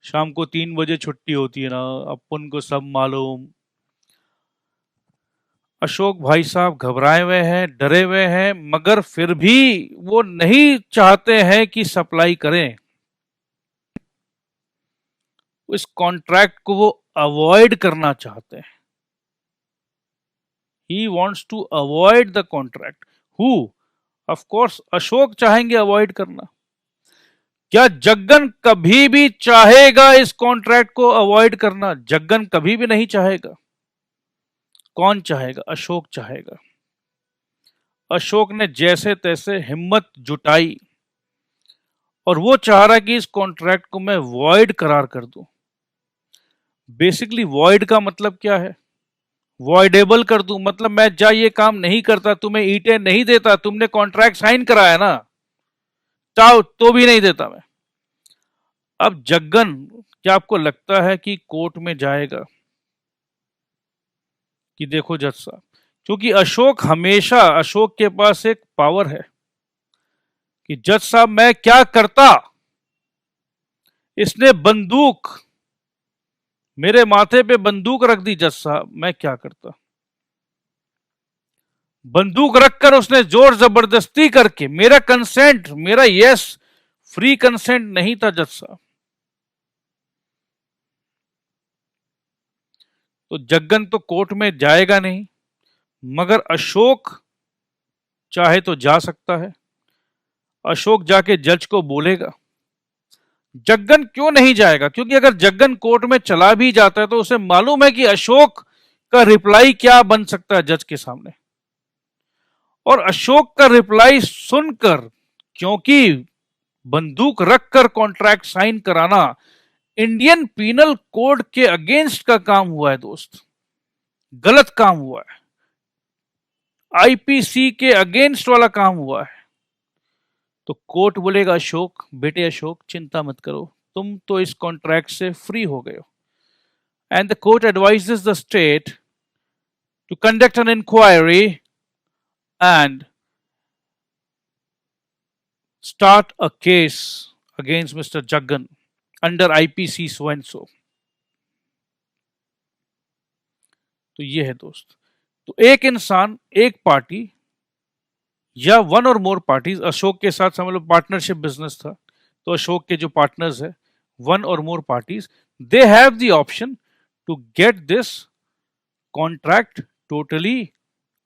शाम को 3 बजे छुट्टी होती है ना, अपन को सब मालूम। अशोक भाई साहब घबराए हुए हैं, डरे हुए हैं, मगर फिर भी वो नहीं चाहते हैं कि सप्लाई करें। इस कॉन्ट्रैक्ट को वो अवॉइड करना चाहते हैं। He wants to avoid the contract. Who? Of course, Ashok चाहेंगे अवॉइड करना। क्या जग्गन कभी भी चाहेगा इस कॉन्ट्रैक्ट को अवॉइड करना? जग्गन कभी भी नहीं चाहेगा। कौन चाहेगा? अशोक चाहेगा। अशोक ने जैसे तैसे हिम्मत जुटाई और वो चाह रहा कि इस कॉन्ट्रैक्ट को मैं वॉइड करार कर दूं। बेसिकली वॉइड का मतलब क्या है? वॉइडेबल कर दूं, मतलब मैं जा ये काम नहीं करता, तुम्हें ईंटें नहीं देता, तुमने कॉन्ट्रैक्ट साइन कराया ना, चाहो तो भी नहीं देता मैं। अब जग्गन, क्या आपको लगता है कि कोर्ट में जाएगा कि देखो जज साहब, क्योंकि अशोक के पास एक पावर है कि जज साहब मैं क्या करता, इसने बंदूक मेरे माथे पे बंदूक रख दी, जज साहब मैं क्या करता। बंदूक रखकर उसने जोर जबरदस्ती करके, मेरा कंसेंट, मेरा यस फ्री कंसेंट नहीं था जज साहब। तो जग्गन तो कोर्ट में जाएगा नहीं, मगर अशोक चाहे तो जा सकता है। अशोक जाके जज को बोलेगा जग्गन क्यों नहीं जाएगा? क्योंकि अगर जग्गन कोर्ट में चला भी जाता है तो उसे मालूम है कि अशोक का रिप्लाई क्या बन सकता है जज के सामने, और अशोक का रिप्लाई सुनकर, क्योंकि बंदूक रखकर कॉन्ट्रैक्ट साइन कराना इंडियन पीनल कोड के अगेंस्ट का काम हुआ है दोस्त, गलत काम हुआ है, आईपीसी के अगेंस्ट वाला काम हुआ है। तो कोर्ट बोलेगा अशोक, बेटे अशोक चिंता मत करो, तुम तो इस कॉन्ट्रैक्ट से फ्री हो गए हो। And the court advises the state to conduct an inquiry and start a case against Mr. Jaggan under IPC so and so। तो ये है दोस्त। तो एक इंसान, एक पार्टी या one or more parties, Ashok के साथ समझ लो पार्टनरशिप बिजनेस था, तो अशोक के जो पार्टनर्स है one or more parties, they have the option to get this contract totally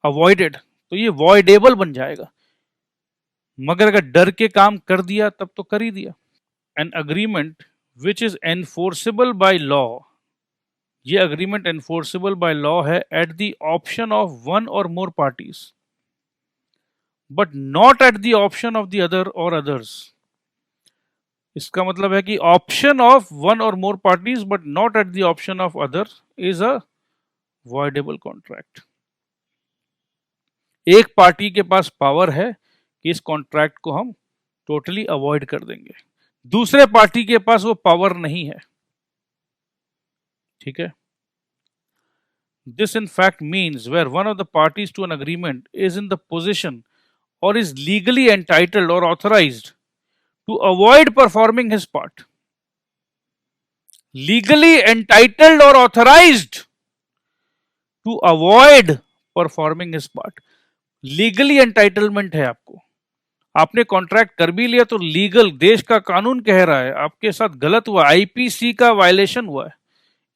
avoided. तो ये वॉइडेबल बन जाएगा, मगर अगर डर के काम कर दिया तब तो कर ही दिया। An agreement which is enforceable by law, ये अग्रीमेंट एनफोर्सेबल बाय लॉ है at the option of one or more parties, but not at the option of the other or others. इसका मतलब है कि option of one or more parties but not at the option of other is a voidable contract. एक पार्टी के पास पावर है कि इस कॉन्ट्रैक्ट को हम टोटली अवॉइड कर देंगे, दूसरे पार्टी के पास वो पावर नहीं है। ठीक है, this in fact means where one of the parties to an agreement is in the position or is legally entitled or authorised to avoid performing his part. Legally entitled or authorised to avoid performing his part. Legally entitlement है आपको, आपने कॉन्ट्रैक्ट कर भी लिया तो लीगल, देश का कानून कह रहा है आपके साथ गलत हुआ, आईपीसी का वायलेशन हुआ है,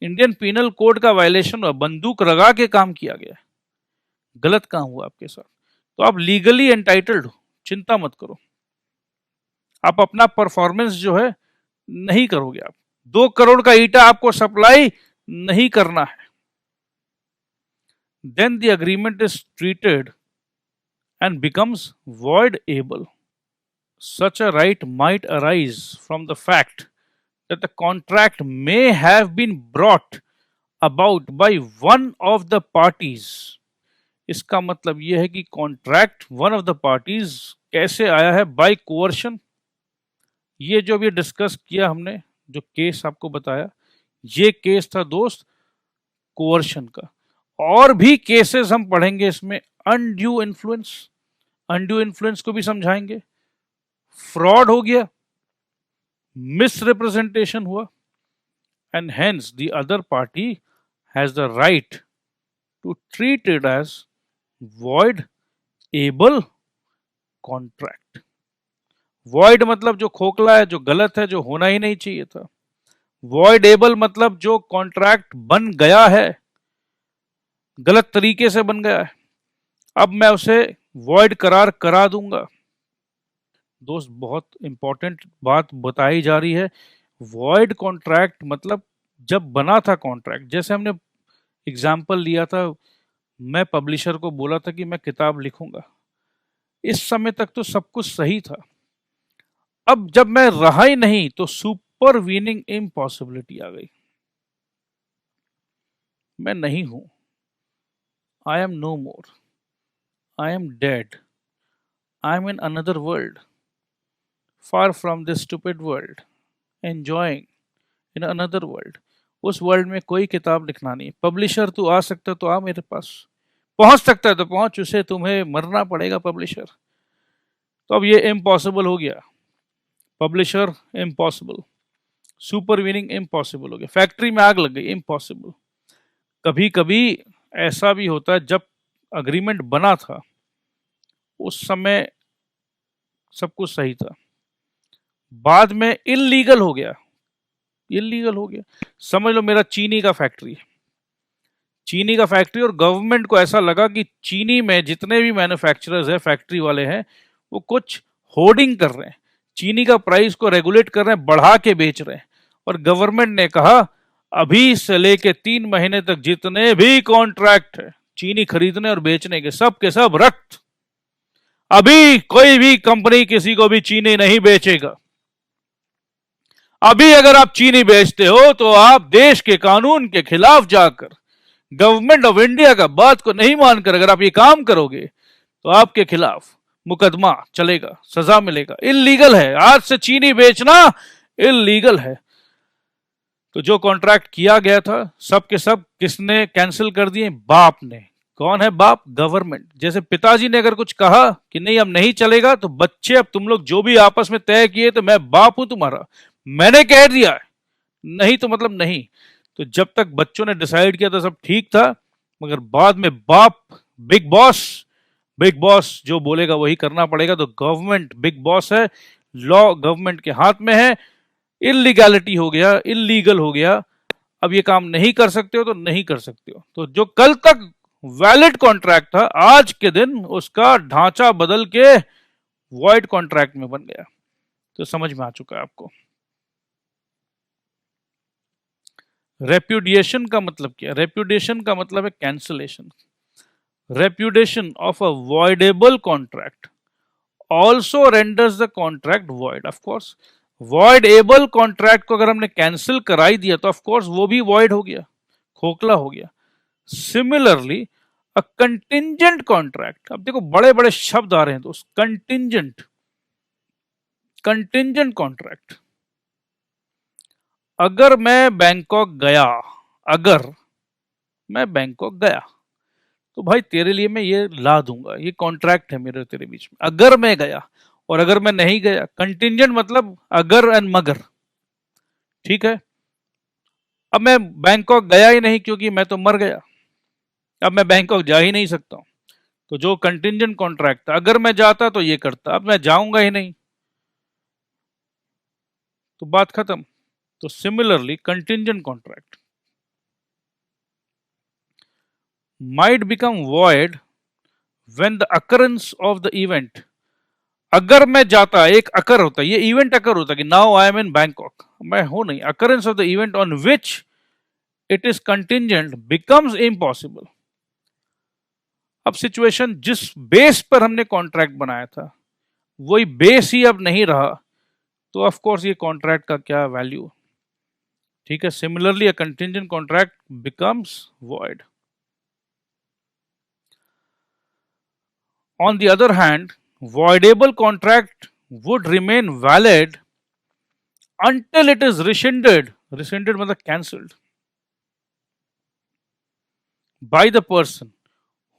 इंडियन पीनल कोड का वायलेशन हुआ, बंदूक लगा के काम किया गया, गलत काम हुआ आपके साथ, तो आप लीगली एंटाइटल्ड हो, चिंता मत करो, आप अपना परफॉर्मेंस जो है नहीं करोगे, आप 2 करोड़ का ईटा आपको सप्लाई नहीं करना है। Then the agreement is treated and becomes voidable. Such a right might arise from the fact that the contract may have been brought about by one of the parties। इसका मतलब यह है कि contract one of the parties कैसे आया है? By coercion. ये जो अभी डिस्कस किया हमने, जो केस आपको बताया, ये केस था दोस्त कोअर्शन का। और भी केसेस हम पढ़ेंगे इसमें, अनड्यू इन्फ्लुएंस, अनड्यू इन्फ्लुएंस को भी समझाएंगे, फ्रॉड हो गया, मिसरिप्रेजेंटेशन हुआ, and hence the other party has the right to treat it as voidable contract. Void मतलब जो खोखला है, जो गलत है, जो होना ही नहीं चाहिए था। वॉइड एबल मतलब जो कॉन्ट्रैक्ट बन गया है, गलत तरीके से बन गया है, अब मैं उसे वॉइड करार करा दूंगा। दोस्त बहुत इंपॉर्टेंट बात बताई जा रही है। वॉइड कॉन्ट्रैक्ट मतलब जब बना था कॉन्ट्रैक्ट, जैसे हमने एग्जाम्पल लिया था, मैं पब्लिशर को बोला था कि मैं किताब लिखूंगा, इस समय तक तो सब कुछ सही था, अब जब मैं रहा ही नहीं तो सुपरवीनिंग इम्पॉसिबिलिटी आ गई, मैं नहीं हूं, I am no more, I am dead. I am in another world, far from this stupid world, enjoying in another world। उस वर्ल्ड में कोई किताब लिखना नहीं। पब्लिशर तू आ सकता तो आ मेरे पास, पहुंच सकता है तो पहुंच, उसे तुम्हें मरना पड़ेगा पब्लिशर। तो अब ये इम्पॉसिबल हो गया, पब्लिशर इम्पॉसिबल, सुपरवीनिंग इम्पॉसिबल हो गया, फैक्ट्री में आग लग गई इम्पॉसिबल। कभी कभी ऐसा भी होता है, जब अग्रीमेंट बना था उस समय सब कुछ सही था, बाद में इल्लीगल हो गया, इल्लीगल हो गया। समझ लो मेरा चीनी का फैक्ट्री है, चीनी का फैक्ट्री, और गवर्नमेंट को ऐसा लगा कि चीनी में जितने भी मैन्युफैक्चरर्स हैं, फैक्ट्री वाले हैं, वो कुछ होर्डिंग कर रहे हैं, चीनी का प्राइस को रेगुलेट कर रहे हैं, बढ़ा के बेच रहे हैं। और गवर्नमेंट ने कहा अभी से लेके 3 महीने तक जितने भी कॉन्ट्रैक्ट है चीनी खरीदने और बेचने के सब रद्द। अभी कोई भी कंपनी किसी को भी चीनी नहीं बेचेगा। अभी अगर आप चीनी बेचते हो तो आप देश के कानून के खिलाफ जाकर, गवर्नमेंट ऑफ इंडिया का बात को नहीं मानकर अगर आप ये काम करोगे तो आपके खिलाफ मुकदमा चलेगा, सजा मिलेगा, इल्लीगल है। आज से चीनी बेचना इल्लीगल है। तो जो कॉन्ट्रैक्ट किया गया था सब के सब किसने कैंसिल कर दिए? बाप ने। कौन है बाप? गवर्नमेंट। जैसे पिताजी ने अगर कुछ कहा कि नहीं अब नहीं चलेगा, तो बच्चे अब तुम लोग जो भी आपस में तय किए तो मैं बाप हूं तुम्हारा, मैंने कह दिया है, नहीं तो मतलब नहीं। तो जब तक बच्चों ने डिसाइड किया था सब ठीक था, मगर बाद में बाप बिग बॉस जो बोलेगा वही करना पड़ेगा। तो गवर्नमेंट बिग बॉस है, लॉ गवर्नमेंट के हाथ में है। इलीगैलिटी हो गया, इलीगल हो गया, अब ये काम नहीं कर सकते हो तो नहीं कर सकते हो। तो जो कल तक वैलिड कॉन्ट्रैक्ट था, आज के दिन उसका ढांचा बदल के वॉइड कॉन्ट्रैक्ट में बन गया। तो समझ में आ चुका है आपको। रेप्यूडिएशन का मतलब क्या? रेप्यूडिएशन का मतलब है cancellation. Repudiation of a voidable contract also renders the contract void. Of course voidable contract को अगर हमने कैंसिल कराई दिया तो ऑफ कोर्स वो भी वॉइड हो गया, खोखला हो गया। सिमिलरली अ कंटिंजेंट कॉन्ट्रैक्ट, अब देखो बड़े बड़े शब्द आ रहे हैं दोस्त। कंटिंजेंट कॉन्ट्रैक्ट, अगर मैं बैंकॉक गया तो भाई तेरे लिए मैं ये ला दूंगा, ये कॉन्ट्रैक्ट है मेरे तेरे बीच में। अगर मैं गया और अगर मैं नहीं गया, कंटिंजेंट मतलब अगर एंड मगर, ठीक है। अब मैं बैंकॉक गया ही नहीं क्योंकि मैं तो मर गया, अब मैं बैंकॉक जा ही नहीं सकता हूं। तो जो कंटिंजेंट कॉन्ट्रैक्ट था, अगर मैं जाता तो ये करता, अब मैं जाऊंगा ही नहीं, तो बात खत्म। तो similarly contingent contract might become void when the occurrence of the event, अगर मैं जाता, एक अकर होता है, ये इवेंट अकर होता है कि now I am in Bangkok, मैं हूं नहीं, occurrence of the event on which it is contingent becomes impossible. अब सिचुएशन जिस बेस पर हमने कॉन्ट्रैक्ट बनाया था वही बेस ही अब नहीं रहा, तो ऑफ कोर्स ये कॉन्ट्रैक्ट का क्या वैल्यू, ठीक है। Similarly a contingent contract becomes void. On the other hand, voidable contract would remain valid until it is rescinded. Rescinded मतलब cancelled by the person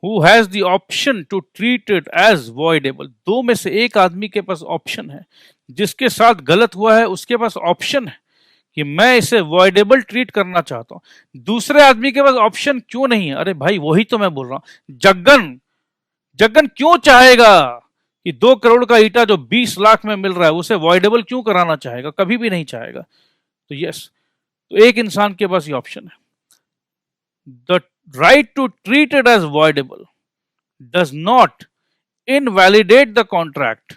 who has the option to treat it as voidable. दो में से एक आदमी के पास ऑप्शन है, जिसके साथ गलत हुआ है उसके पास ऑप्शन है कि मैं इसे voidable ट्रीट करना चाहता हूं। दूसरे आदमी के पास ऑप्शन क्यों नहीं है? अरे भाई वही तो मैं बोल रहा हूं। जग्गन क्यों चाहेगा कि 2 करोड़ का ईटा जो 20 लाख में मिल रहा है उसे वॉइडेबल क्यों कराना चाहेगा? कभी भी नहीं चाहेगा। तो यस, तो एक इंसान के पास ये ऑप्शन है। The right to treat it as voidable does not invalidate the contract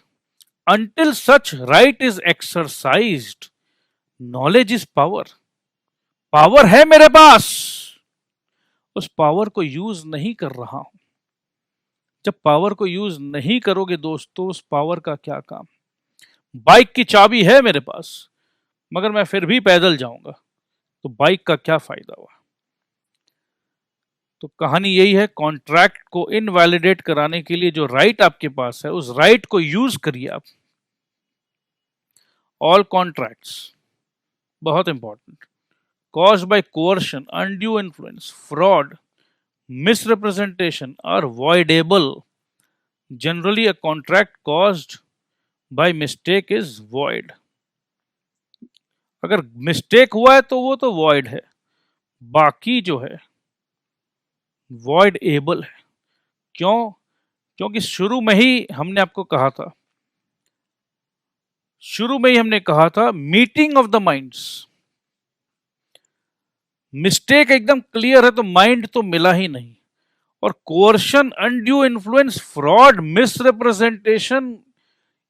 until such right is exercised. Knowledge is power. Power है मेरे पास, उस पावर को यूज नहीं कर रहा हूं. जब पावर को यूज नहीं करोगे दोस्तों, उस पावर का क्या काम. बाइक की चाबी है मेरे पास मगर मैं फिर भी पैदल जाऊंगा, तो बाइक का क्या फायदा हुआ. तो कहानी यही है, कॉन्ट्रैक्ट को इनवैलिडेट कराने के लिए जो राइट आपके पास है उस राइट को यूज करिए आप. ऑल कॉन्ट्रैक्ट्स, बहुत important, caused by coercion, undue influence, fraud, misrepresentation are voidable. Generally, a contract caused by mistake is void. अगर मिस्टेक हुआ है तो वो तो void है, बाकी जो है voidable है. क्यों? क्योंकि शुरू में ही हमने आपको कहा था, meeting of the minds. Mistake एकदम क्लियर है तो माइंड तो मिला ही नहीं. और coercion, undue influence, fraud, misrepresentation,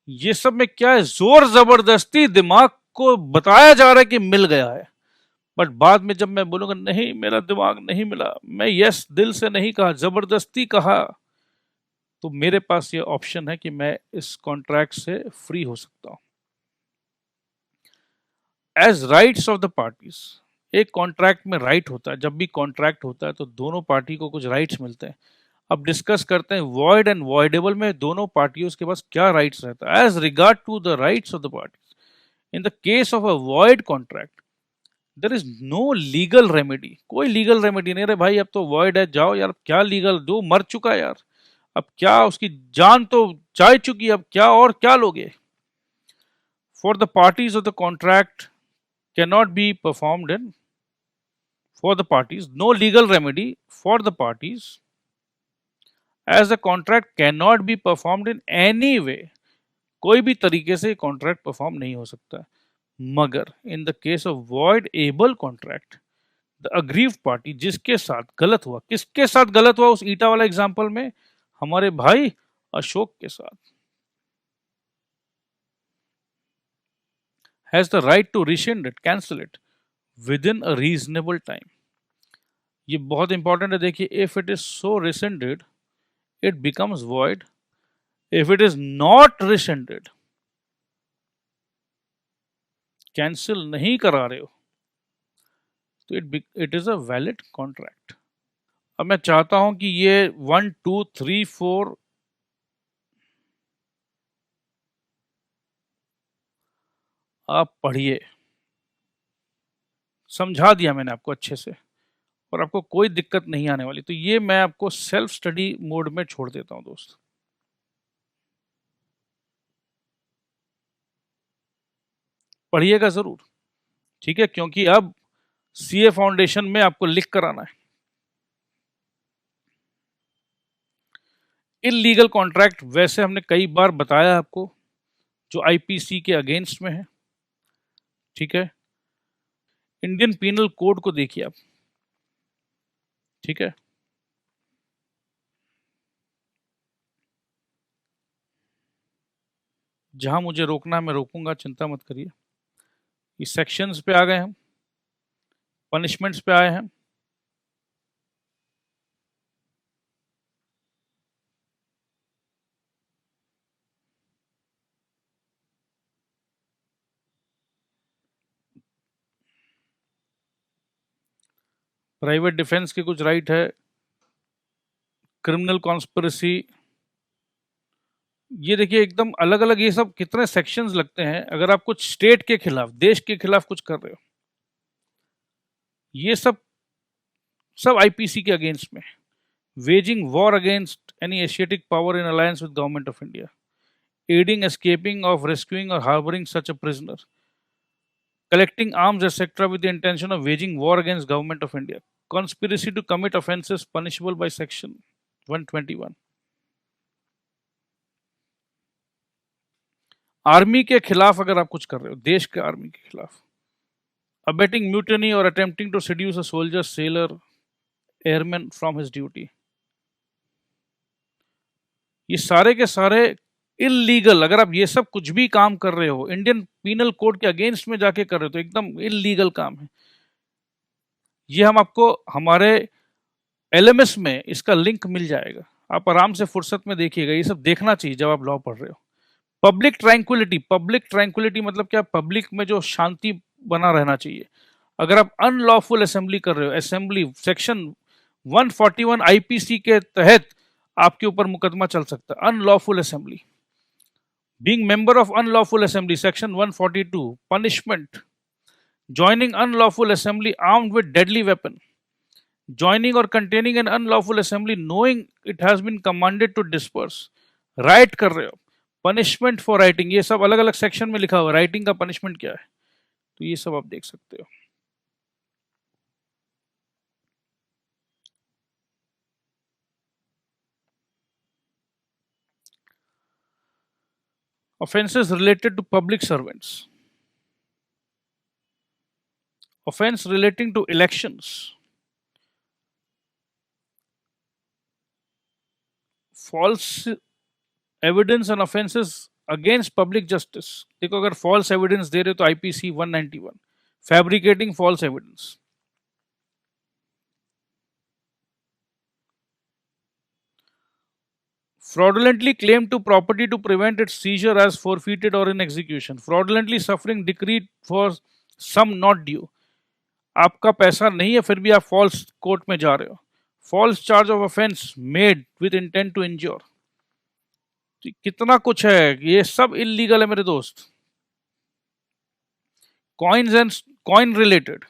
ये सब में क्या है, जोर जबरदस्ती दिमाग को बताया जा रहा है कि मिल गया है, बट बाद में जब मैं बोलूंगा नहीं मेरा दिमाग नहीं मिला, मैं यस दिल से नहीं कहा, जबरदस्ती कहा, तो मेरे पास ये ऑप्शन है कि मैं इस कॉन्ट्रैक्ट से फ्री हो सकता हूं। As rights of the parties, एक कॉन्ट्रैक्ट में राइट होता है, जब भी कॉन्ट्रैक्ट होता है तो दोनों पार्टी को कुछ राइट्स मिलते हैं। अब डिस्कस करते हैं वॉइड एंड वॉइडेबल में दोनों पार्टियों के पास क्या राइट्स रहता है। As regard to the rights of the parties, in the case of a void contract there is no legal remedy, कोई लीगल रेमेडी नहीं। रे भाई अब तो वॉइड है, जाओ यार, क्या लीगल, जो मर चुका है यार, अब क्या, उसकी जान तो जा चुकी है, अब क्या और क्या लोगे। For the parties of the contract cannot be performed in, for the parties, no legal remedy for the parties, as the contract cannot be performed in any way, कोई भी तरीके से कॉन्ट्रैक्ट परफॉर्म नहीं हो सकता। मगर इन the case of void able contract, the aggrieved party, जिसके साथ गलत हुआ, किसके साथ गलत हुआ उस ईटा वाला एग्जांपल में, हमारे भाई अशोक के साथ, has the right to rescind it, cancel it within a reasonable time। ये बहुत इंपॉर्टेंट है, देखिए, if it is so rescinded it becomes void, if it is not rescinded, cancel नहीं करा रहे हो, तो it is a valid contract. अब मैं चाहता हूं कि ये 1 2 3 4 आप पढ़िए, समझा दिया मैंने आपको अच्छे से, और आपको कोई दिक्कत नहीं आने वाली। तो ये मैं आपको सेल्फ स्टडी मोड में छोड़ देता हूं दोस्त, पढ़िएगा जरूर, ठीक है, क्योंकि अब सीए फाउंडेशन में आपको लिख कर आना है। इल्लीगल कॉन्ट्रैक्ट वैसे हमने कई बार बताया आपको, जो आईपीसी के अगेंस्ट में है, ठीक है। इंडियन पीनल कोड को देखिए आप, ठीक है, जहां मुझे रोकना है मैं रोकूंगा, चिंता मत करिए। इस सेक्शंस पे आ गए हम, पनिशमेंट्स पे आए हैं, प्राइवेट डिफेंस के कुछ राइट है, क्रिमिनल कॉन्स्पिरेसी, ये देखिए एकदम अलग अलग, ये सब कितने सेक्शंस लगते हैं। अगर आप कुछ स्टेट के खिलाफ, देश के खिलाफ कुछ कर रहे हो, ये सब सब आईपीसी के अगेंस्ट में। Waging war against any Asiatic power in alliance with government of India, aiding, escaping of, rescuing or harbouring such a prisoner, collecting arms etc with the intention of waging war against government of India, conspiracy to commit offences punishable by section 121। Army के खिलाफ अगर आप कुछ कर रहे हो, देश के आर्मी के खिलाफ, abetting mutiny or attempting to seduce a soldier, sailor, airman from his duty, ये सारे के सारे इलीगल, अगर आप ये सब कुछ भी काम कर रहे हो इंडियन पीनल कोड के अगेंस्ट में जाके कर रहे हो, तो एकदम इलीगल काम है। ये हम आपको हमारे एलएमएस में इसका लिंक मिल जाएगा, आप आराम से फुर्सत में देखिएगा, ये सब देखना चाहिए जब आप लॉ पढ़ रहे हो। पब्लिक ट्रैंक्विलिटी, पब्लिक ट्रैंक्विलिटी मतलब क्या, पब्लिक में जो शांति बना रहना चाहिए। अगर आप अनलॉफुल असेंबली कर रहे हो, असेंबली सेक्शन 141 आईपीसी के तहत आपके ऊपर मुकदमा चल सकता है। Unlawful assembly, being member of unlawful assembly section 142, punishment, joining unlawful assembly armed with deadly weapon, joining or containing an unlawful assembly knowing it has been commanded to disperse, right कर रहे हो, पनिशमेंट फॉर राइटिंग, ये सब अलग अलग सेक्शन में लिखा हुआ है, राइटिंग का पनिशमेंट क्या है, तो ये सब आप देख सकते हो। Offenses related to public servants, offense relating to elections, false evidence and offenses against public justice. देखो अगर फॉल्स एविडेंस दे रहे तो IPC 191, fabricating false evidence. Fraudulently claimed to property to prevent its seizure as forfeited or in execution. Fraudulently suffering decree for sum not due. आपका पैसा नहीं है फिर भी आप फॉल्स कोर्ट में जा रहे हो। False charge of offence made with intent to injure. कितना कुछ है, ये सब इलीगल है मेरे दोस्त। Coins and coin related,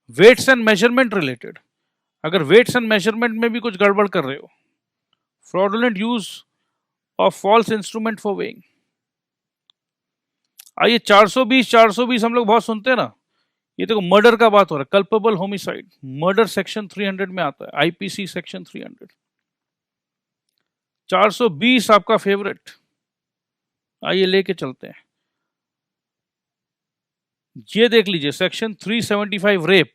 weights and measurement related. अगर वेट्स एंड मेजरमेंट में भी कुछ गड़बड़ कर रहे हो, fraudulent use of false instrument for weighing. आइए 420 हम लोग बहुत सुनते हैं ना, ये देखो मर्डर का बात हो रहा है, कल्पेबल होमिसाइड, मर्डर सेक्शन 300 में आता है, आईपीसी सेक्शन 300। 420 आपका फेवरेट, आइए लेके चलते हैं। ये देख लीजिए section 375 rape,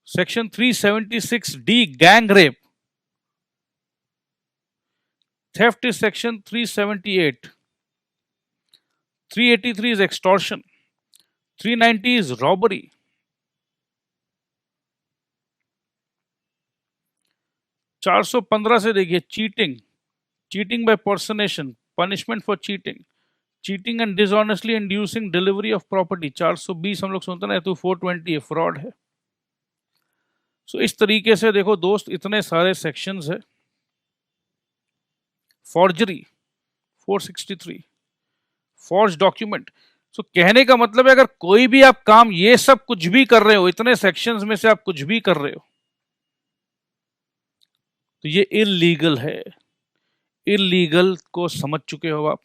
section 376 D gang rape, theft is section 378, 383 is extortion, 390 is robbery, 415 से देखिए cheating, cheating by personation, punishment for cheating, cheating and dishonestly inducing delivery of property. 420 हम लोग सुनते ना, तो 420 है, फ्रॉड है। सो इस तरीके से देखो दोस्त, इतने सारे सेक्शंस है। Forgery 463, forge document. सो कहने का मतलब है अगर कोई भी आप काम, ये सब कुछ भी कर रहे हो, इतने सेक्शंस में से आप कुछ भी कर रहे हो, तो ये इलीगल है। इलीगल को समझ चुके हो आप।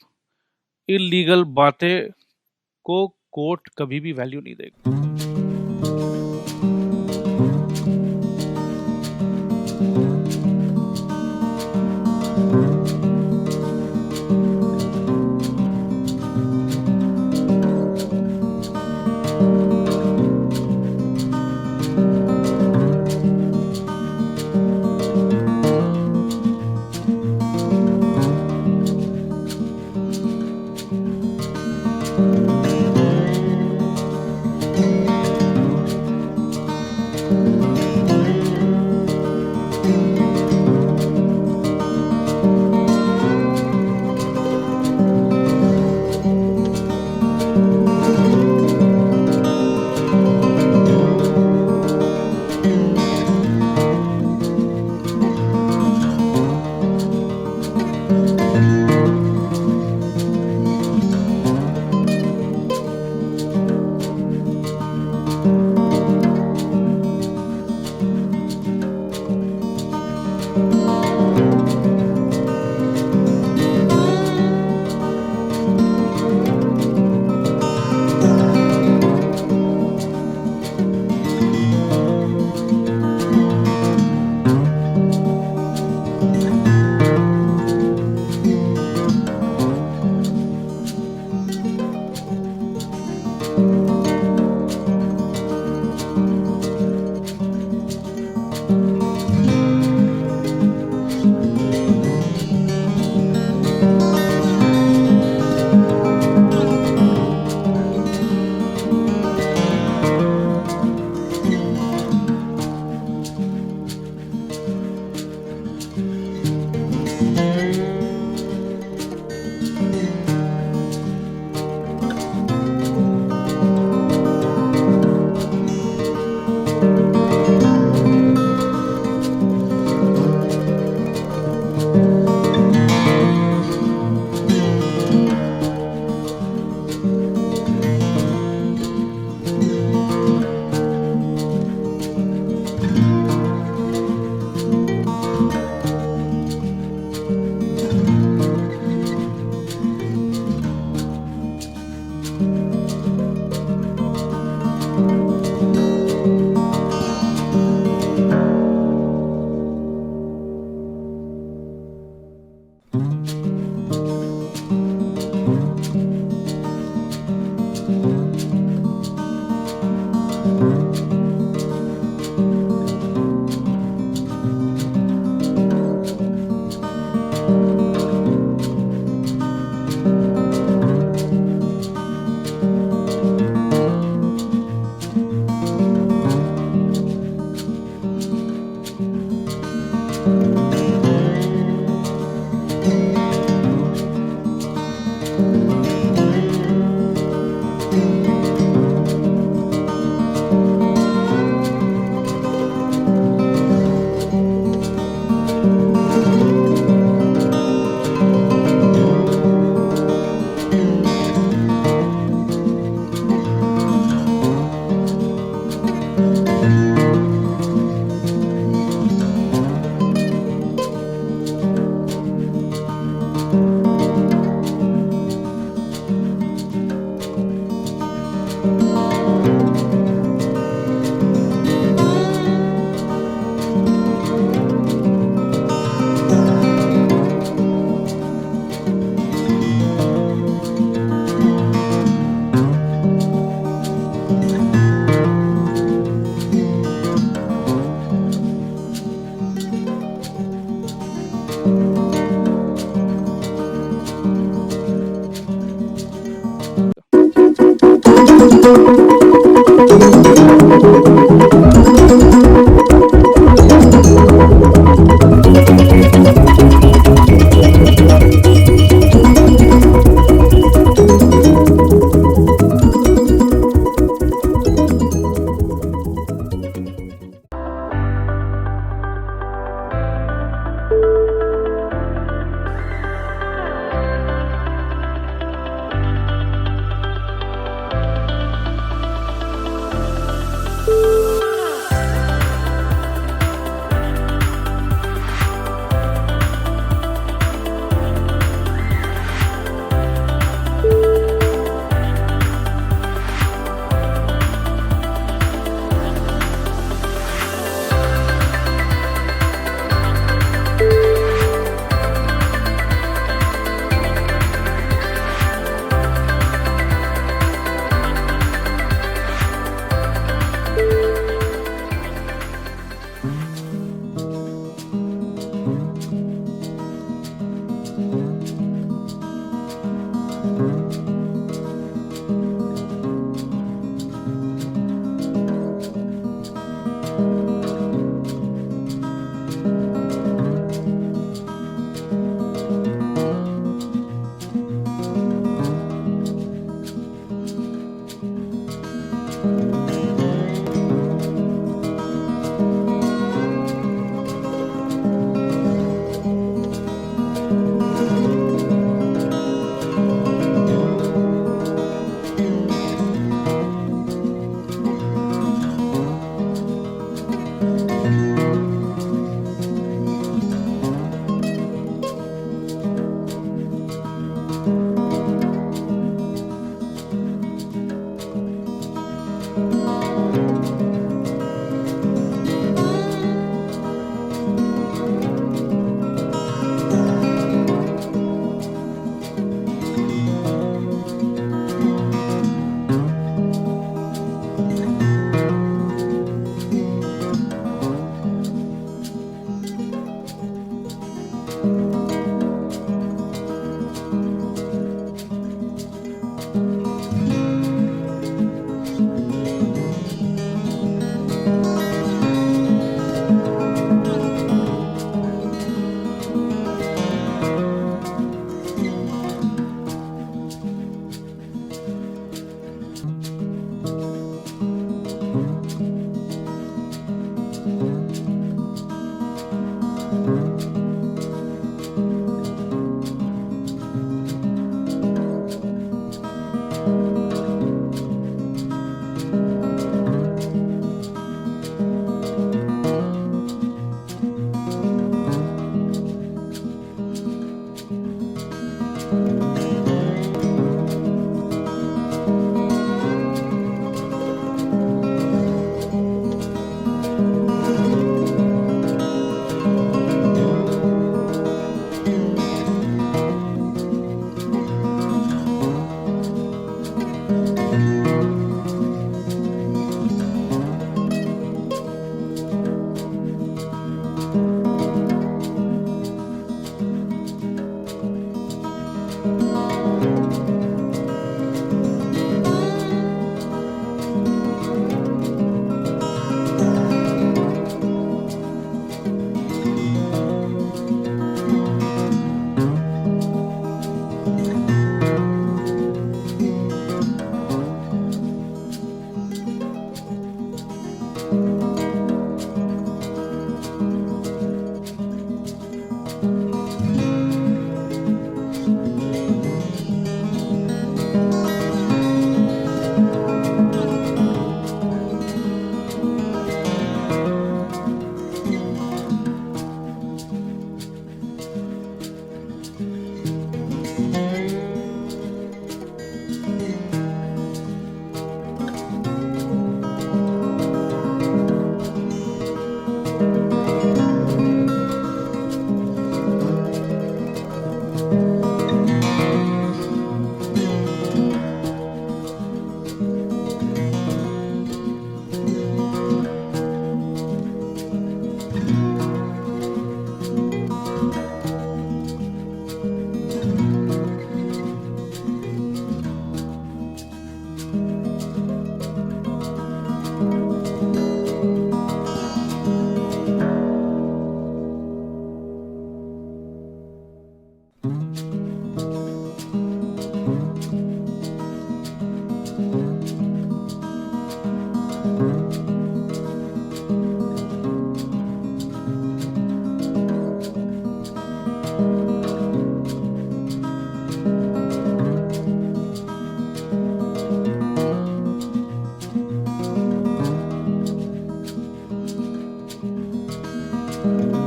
इलीगल बातें को कोर्ट कभी भी वैल्यू नहीं देगा।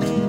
है।